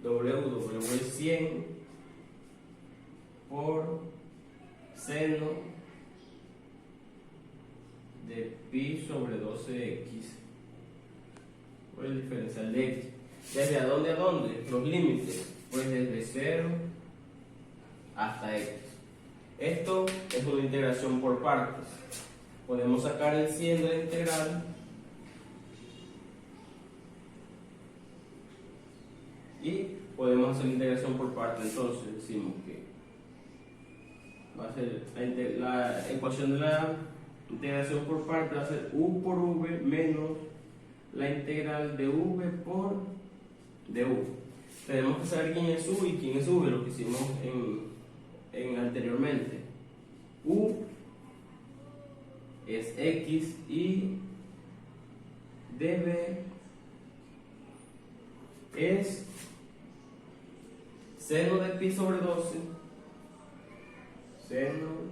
w es 100 por seno de pi sobre 12x por el diferencial de x. ¿Desde dónde a dónde? Los límites, pues desde 0 hasta x. Esto es una integración por partes. Podemos sacar el 100 de la integral y podemos hacer la integración por partes. Entonces decimos que va a ser la ecuación de la integración por partes va a ser u por v menos la integral de v por du. Tenemos que saber quién es u y quién es v, lo que hicimos anteriormente. U es x y dv es seno de pi sobre 12, seno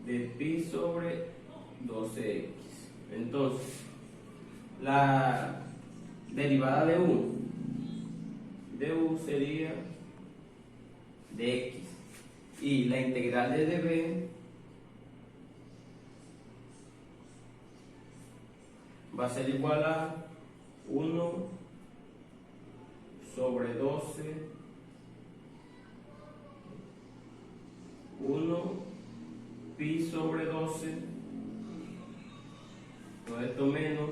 de pi sobre 12x. Entonces, la derivada de u sería de x y la integral de dv va a ser igual a 1 sobre 12 1 pi sobre 12, todo esto menos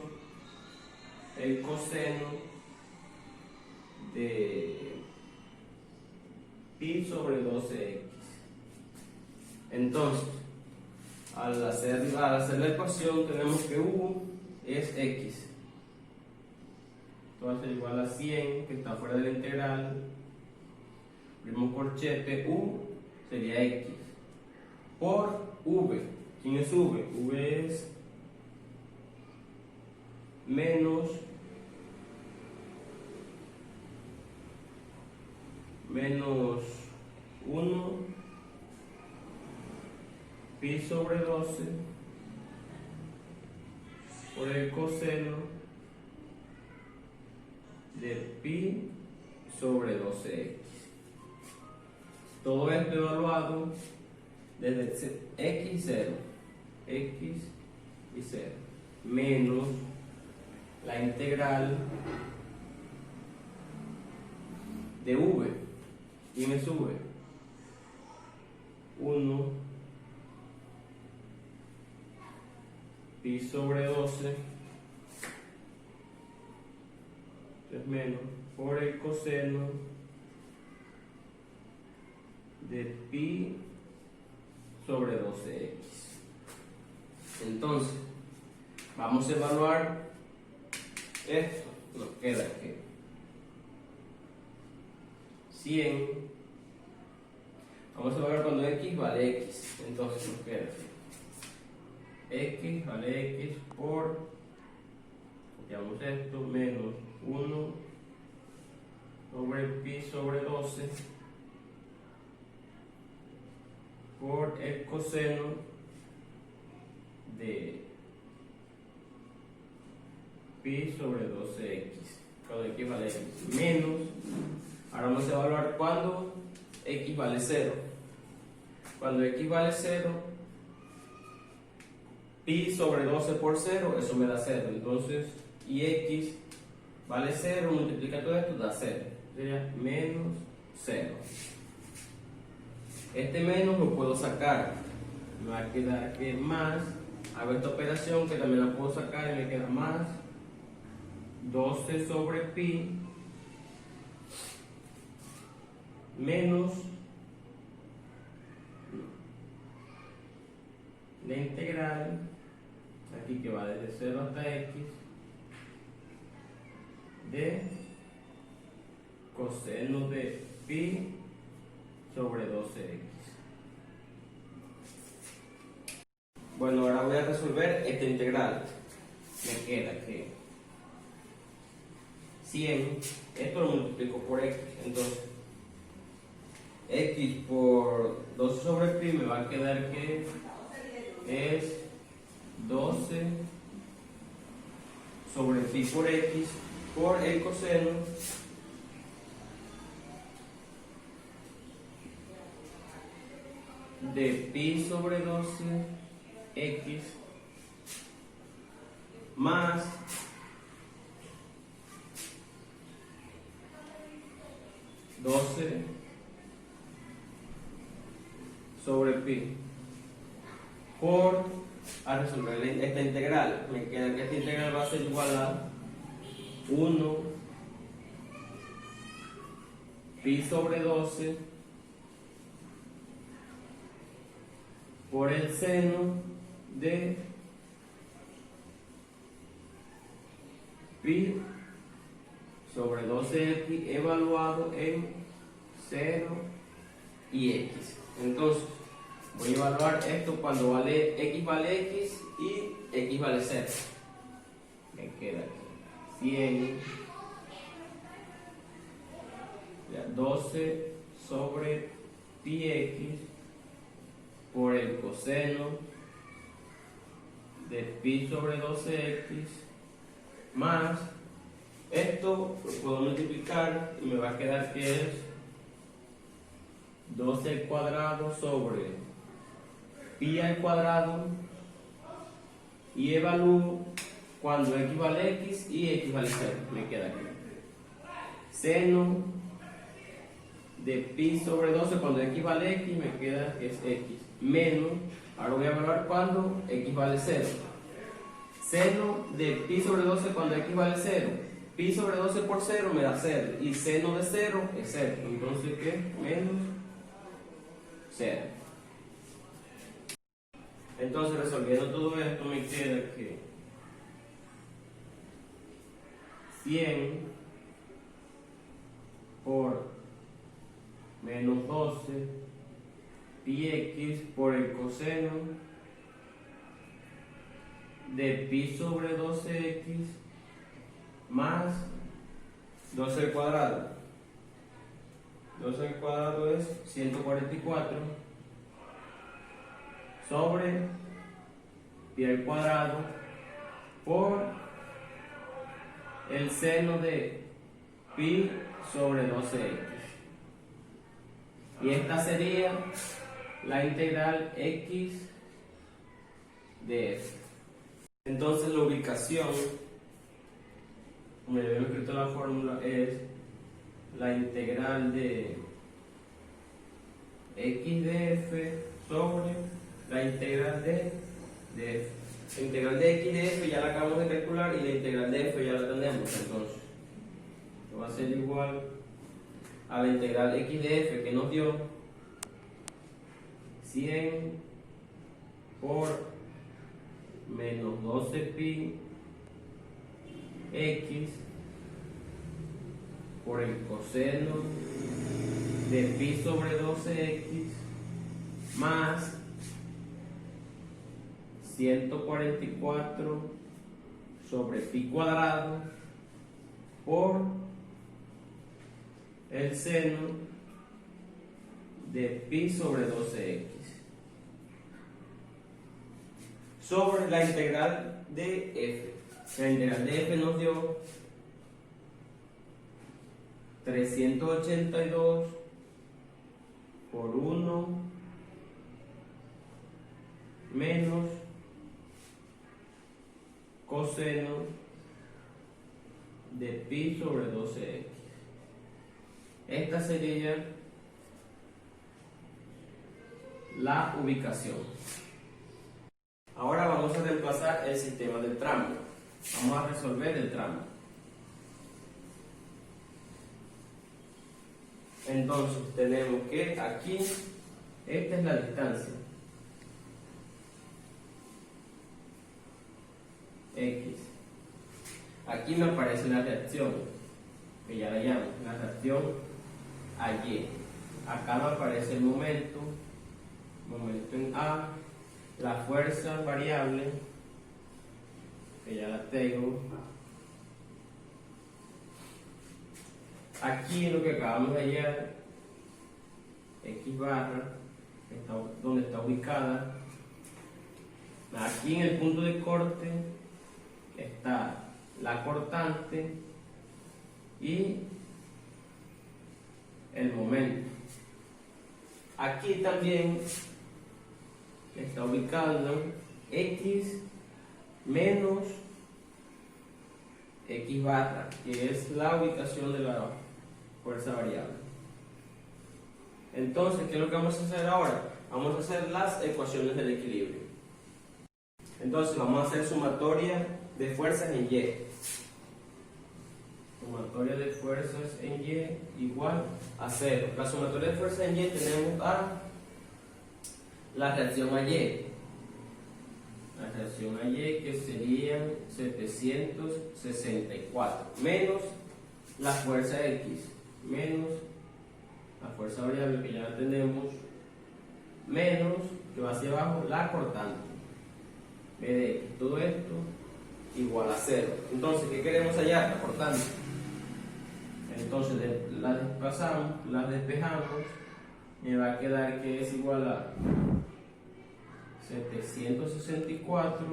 el coseno de pi sobre 12x. Entonces, al hacer la ecuación tenemos que u es x. Esto va a ser igual a 100, que está fuera de la integral. Primo corchete, u sería x por v. ¿Quién es v? V es menos 1 pi sobre 12 por el coseno de pi sobre 12x. Todo esto evaluado desde x0 y 0 menos la integral de v. ¿Quién es v? 1 pi sobre 12 es menos por el coseno de pi sobre 12x. Entonces, vamos a evaluar esto. Nos queda que 100. Vamos a evaluar cuando x vale x. Entonces nos queda x vale x por, copiamos esto, menos 1 sobre pi sobre 12 por el coseno de pi sobre 12x, cuando x vale x, menos, ahora vamos a evaluar cuando x vale 0. Cuando x vale 0, pi sobre 12 por 0, eso me da 0. Entonces, y x vale 0, multiplica todo esto, da 0. Sería menos 0. Este menos lo puedo sacar. Me va a quedar que más. Hago esta operación que también la puedo sacar y me queda más 12 sobre pi menos la integral aquí que va desde 0 hasta x de coseno de pi sobre 12x. Bueno, ahora voy a resolver esta integral. Me queda que 100, esto lo multiplico por x, entonces x por 12 sobre pi me va a quedar que es 12 sobre pi por x por el coseno de pi sobre 12 x más 12 sobre pi por, a resolver esta integral, me queda que esta integral va a ser igual a 1 pi sobre 12 por el seno de pi sobre 12x evaluado en 0 y x. Entonces, voy a evaluar esto cuando vale x y x vale 0. Me queda aquí 100, 12 sobre pi x por el coseno de pi sobre 12x más esto lo puedo multiplicar y me va a quedar que es 12 al cuadrado sobre pi al cuadrado y evalúo cuando x vale x y x vale 0. Me queda aquí seno de pi sobre 12 cuando x vale x, me queda que es x menos, ahora voy a evaluar cuando x vale 0, seno de pi sobre 12 cuando x vale 0, pi sobre 12 por 0 me da 0 y seno de 0 es 0, entonces ¿qué? Menos 0. Entonces resolviendo todo esto me queda que 100 por menos 12 pi x por el coseno de pi sobre 12x más 12 al cuadrado. 12 al cuadrado es 144 sobre pi al cuadrado por el seno de pi sobre 12x. Y esta sería la integral x de f. Entonces la ubicación, como ya había escrito la fórmula, es la integral de x de f sobre la integral de f. La integral de x de f ya la acabamos de calcular y la integral de f ya la tenemos. Entonces va a ser igual a la integral x de f que nos dio 100 por menos 12 pi x por el coseno de pi sobre 12x más 144 sobre pi cuadrado por el seno de pi sobre 12x sobre la integral de f. La integral de f nos dio 382 por 1 menos coseno de pi sobre 12x. Esta sería la ubicación. Ahora vamos a reemplazar el sistema del tramo. Vamos a resolver el tramo. Entonces tenemos que aquí, esta es la distancia. X. Aquí me aparece la reacción, que ya la llamo, la reacción a Y. Acá me aparece el momento en A, la fuerza variable, que ya la tengo. Aquí lo que acabamos de hallar, X barra, donde está ubicada. Aquí en el punto de corte está la cortante y el momento. Aquí también está ubicado X menos X barra, que es la ubicación de la fuerza variable. Entonces, ¿qué es lo que vamos a hacer ahora? Vamos a hacer las ecuaciones del equilibrio. Entonces, vamos a hacer sumatoria de fuerzas en Y. Sumatoria de fuerzas en Y igual a 0. La sumatoria de fuerzas en Y tenemos a la reacción a Y. La reacción a Y que serían 764 menos la fuerza X menos la fuerza variable que ya la tenemos menos que va hacia abajo la cortante B de X. Todo esto igual a 0. Entonces, ¿qué queremos hallar? La cortante. Entonces la desplazamos, la despejamos, me va a quedar que es igual a 764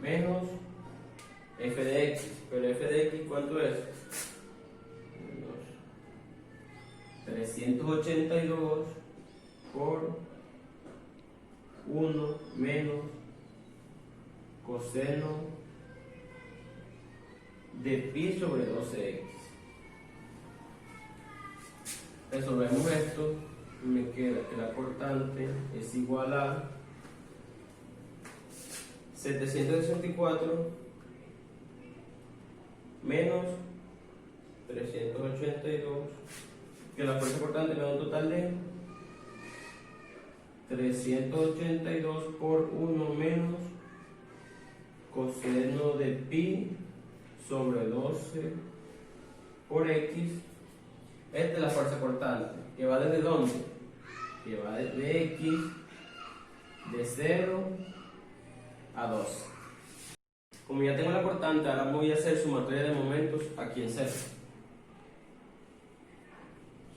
menos f de x, pero f de x ¿cuánto es? 382 por 1 menos coseno de pi sobre 12x. Resolvemos esto y me queda que la cortante es igual a 764 menos 382, que la fuerza cortante me da un total de 382 por 1 menos coseno de pi sobre 12 por x. Esta es la fuerza cortante, que va desde ¿dónde? Que va desde x de 0 a 2. Como ya tengo la cortante, ahora voy a hacer sumatoria de momentos aquí en 0.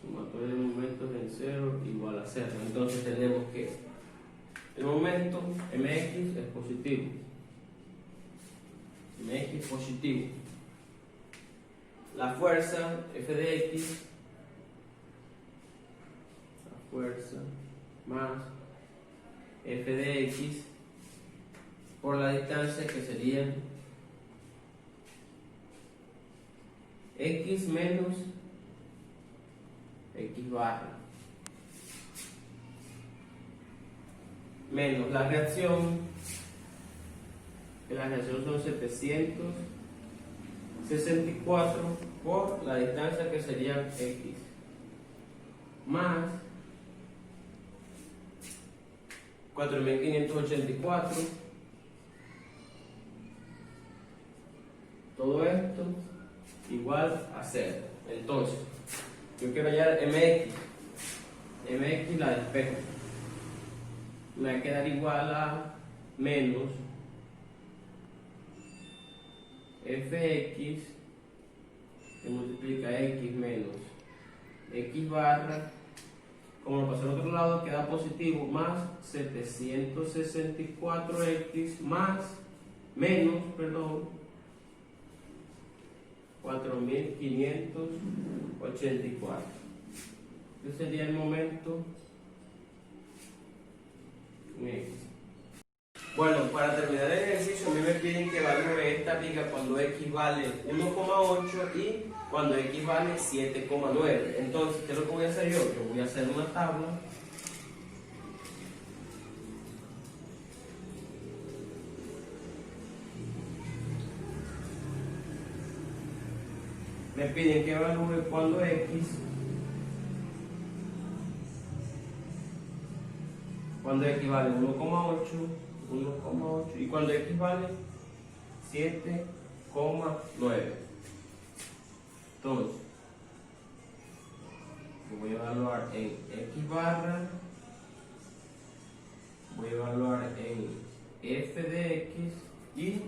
Sumatoria de momentos en 0 igual a 0. Entonces tenemos que el momento mx es positivo. Mx positivo. La fuerza f de x, la fuerza más f de x por la distancia, que sería x menos x barra menos la reacción, que la reacción son 764 por la distancia, que sería x, más 4584. Todo esto igual a 0. Entonces, yo quiero hallar mx. Mx la despejo. Me va a quedar igual a menos fx, que multiplica x menos x barra, como lo pasó al otro lado, queda positivo, más 764x más menos, perdón, 4584. Este sería el momento en X. Bueno, para terminar el ejercicio, a mí me piden que evalúe esta viga cuando X vale 1,8 y cuando X vale 7,9. Entonces, ¿qué es lo que voy a hacer yo? Yo voy a hacer una tabla. Me piden que evalúe cuando X vale 1,8 y cuando X vale 7,9. Entonces, yo voy a evaluar en X barra, voy a evaluar en f de X y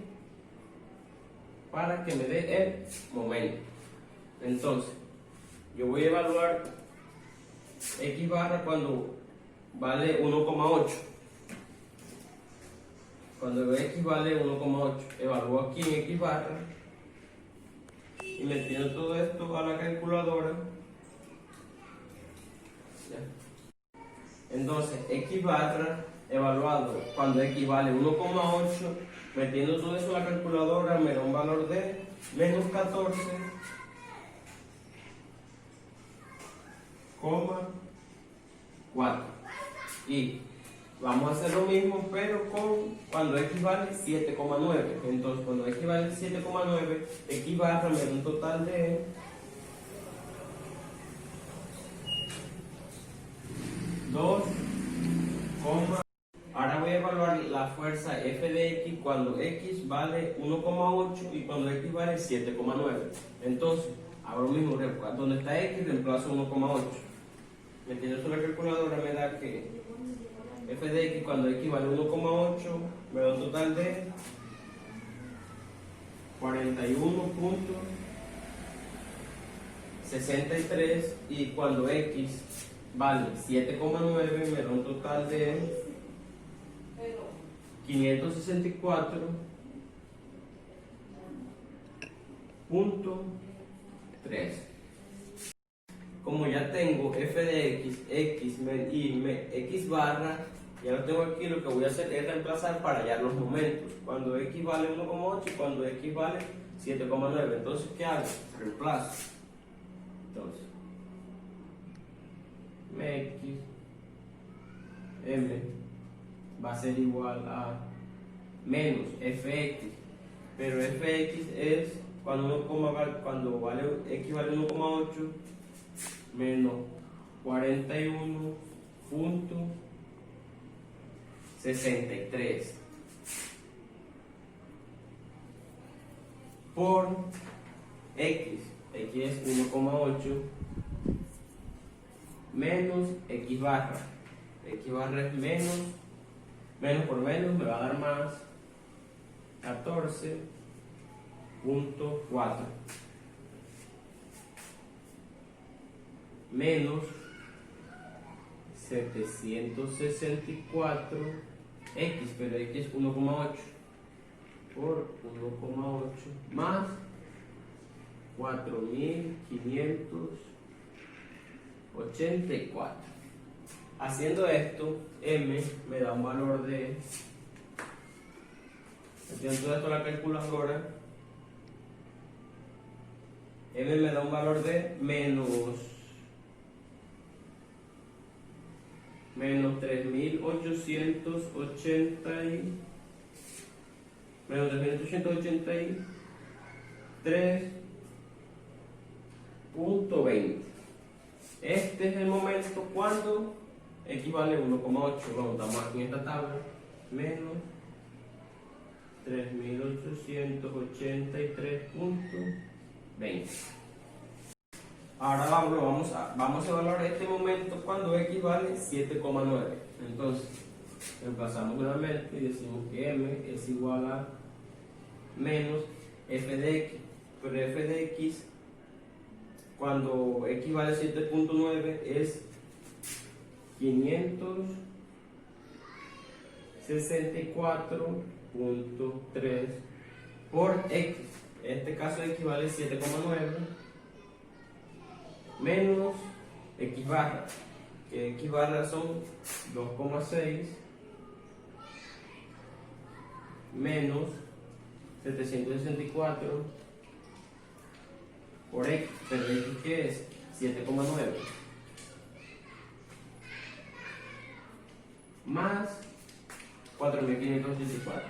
para que me dé el momento. Entonces, yo voy a evaluar X barra cuando vale 1,8. Cuando X vale 1,8, evalúo aquí en X barra y metiendo todo esto a la calculadora. Ya. Entonces, X barra evaluado cuando X vale 1,8, metiendo todo eso a la calculadora me da un valor de menos 14,86. 4. Y vamos a hacer lo mismo, pero cuando x vale 7,9. Entonces, cuando x vale 7,9, x barra me da un total de 2, ahora voy a evaluar la fuerza F de X cuando X vale 1,8 y cuando X vale 7,9. Entonces, ahora lo mismo, donde está X reemplazo 1,8. Metiendo eso en la calculadora me da que F de X cuando X vale 1,8 me da un total de 41,63 y cuando X vale 7,9 me da un total de 564,3. Como ya tengo f de x, x y x barra, ya lo tengo aquí, lo que voy a hacer es reemplazar para hallar los momentos. Cuando x vale 1,8 y cuando x vale 7,9. Entonces, ¿qué hago? Reemplazo. Entonces, mx, m va a ser igual a menos fx, pero fx es cuando vale x vale 1,8 menos 41,63 por x es 1,8 menos x barra es menos por menos me va a dar más 14,4 menos 764 x, pero x es 1,8 por 1,8 más 4.584. Haciendo esto, m me da un valor de, metiendo todo esto en la calculadora, m me da un valor de menos 3.883.20. Este es el momento cuando x vale 1,8. Vamos, estamos aquí en esta tabla. Menos 3.883.20. Ahora vamos a evaluar este momento cuando x vale 7,9. Entonces, reemplazamos nuevamente y decimos que m es igual a menos f de x. Pero f de x cuando x vale 7,9 es 564,3 por x. En este caso x vale 7,9 menos x barra, que x barra son 2,6 menos 764 por x, pero x que es 7,9 más 4.584.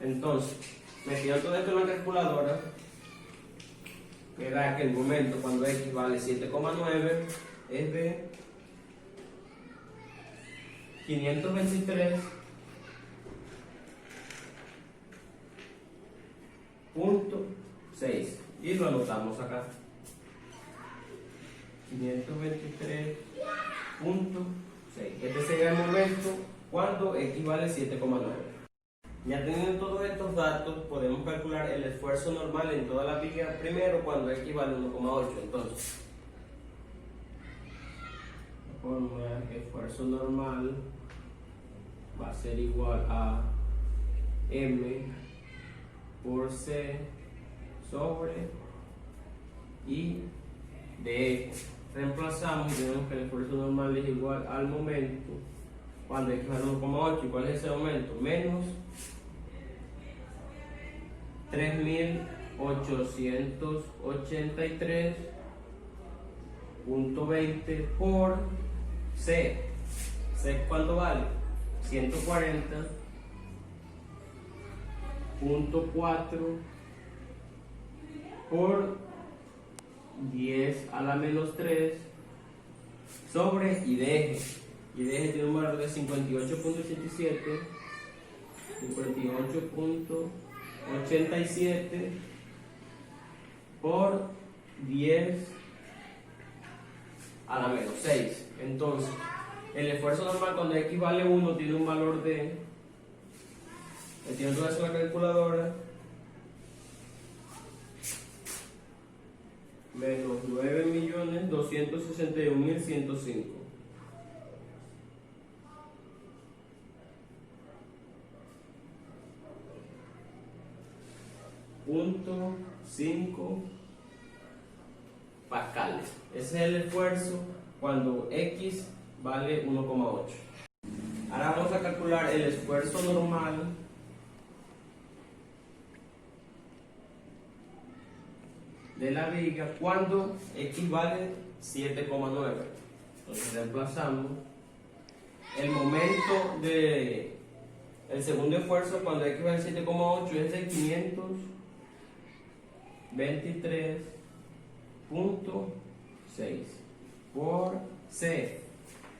Entonces, metiendo todo esto en la calculadora, me da que el momento cuando x vale 7,9 es de 523,6 y lo anotamos acá. 523,6. Este sería el momento cuando x vale 7,9. Ya teniendo todos estos datos, podemos calcular el esfuerzo normal en toda la vía primero cuando x vale 1,8. Entonces, la fórmula esfuerzo normal va a ser igual a m por c sobre i de eco. Reemplazamos y tenemos que el esfuerzo normal es igual al momento cuando x vale 1,8. ¿Y cuál es ese momento? Menos 3.883 punto 20 por C. ¿C cuánto vale? 140.4 por 10 a la menos 3 sobre y de eje. Y de eje tiene un valor de 58.87, 58.87 por 10 a la menos 6. Entonces, el esfuerzo normal cuando x vale 1 tiene un valor de, metiendo eso en la calculadora, menos 9.261.105. Punto 5 pascales. Ese es el esfuerzo cuando x vale 1,8. Ahora vamos a calcular el esfuerzo normal de la viga cuando x vale 7,9. Entonces reemplazamos el momento de el segundo esfuerzo cuando x vale 7,8 es de 523.6 por C,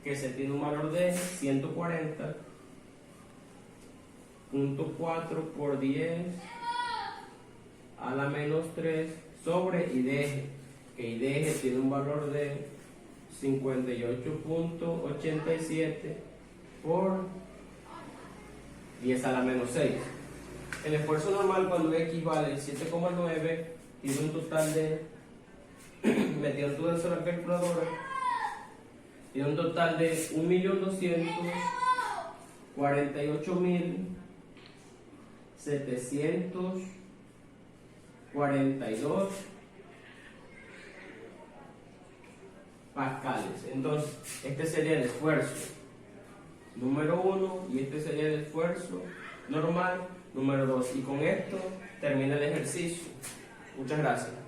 que se tiene un valor de 140.4 por 10 a la menos 3 sobre y de eje, que y de eje tiene un valor de 58.87 por 10 a la menos 6. El esfuerzo normal cuando x vale 7,9 tiene un total de, metiendo todo eso en la calculadora, tiene un total de 1.248.742 pascales. Entonces, este sería el esfuerzo número 1 y este sería el esfuerzo normal número 2. Y con esto termina el ejercicio. Muchas gracias.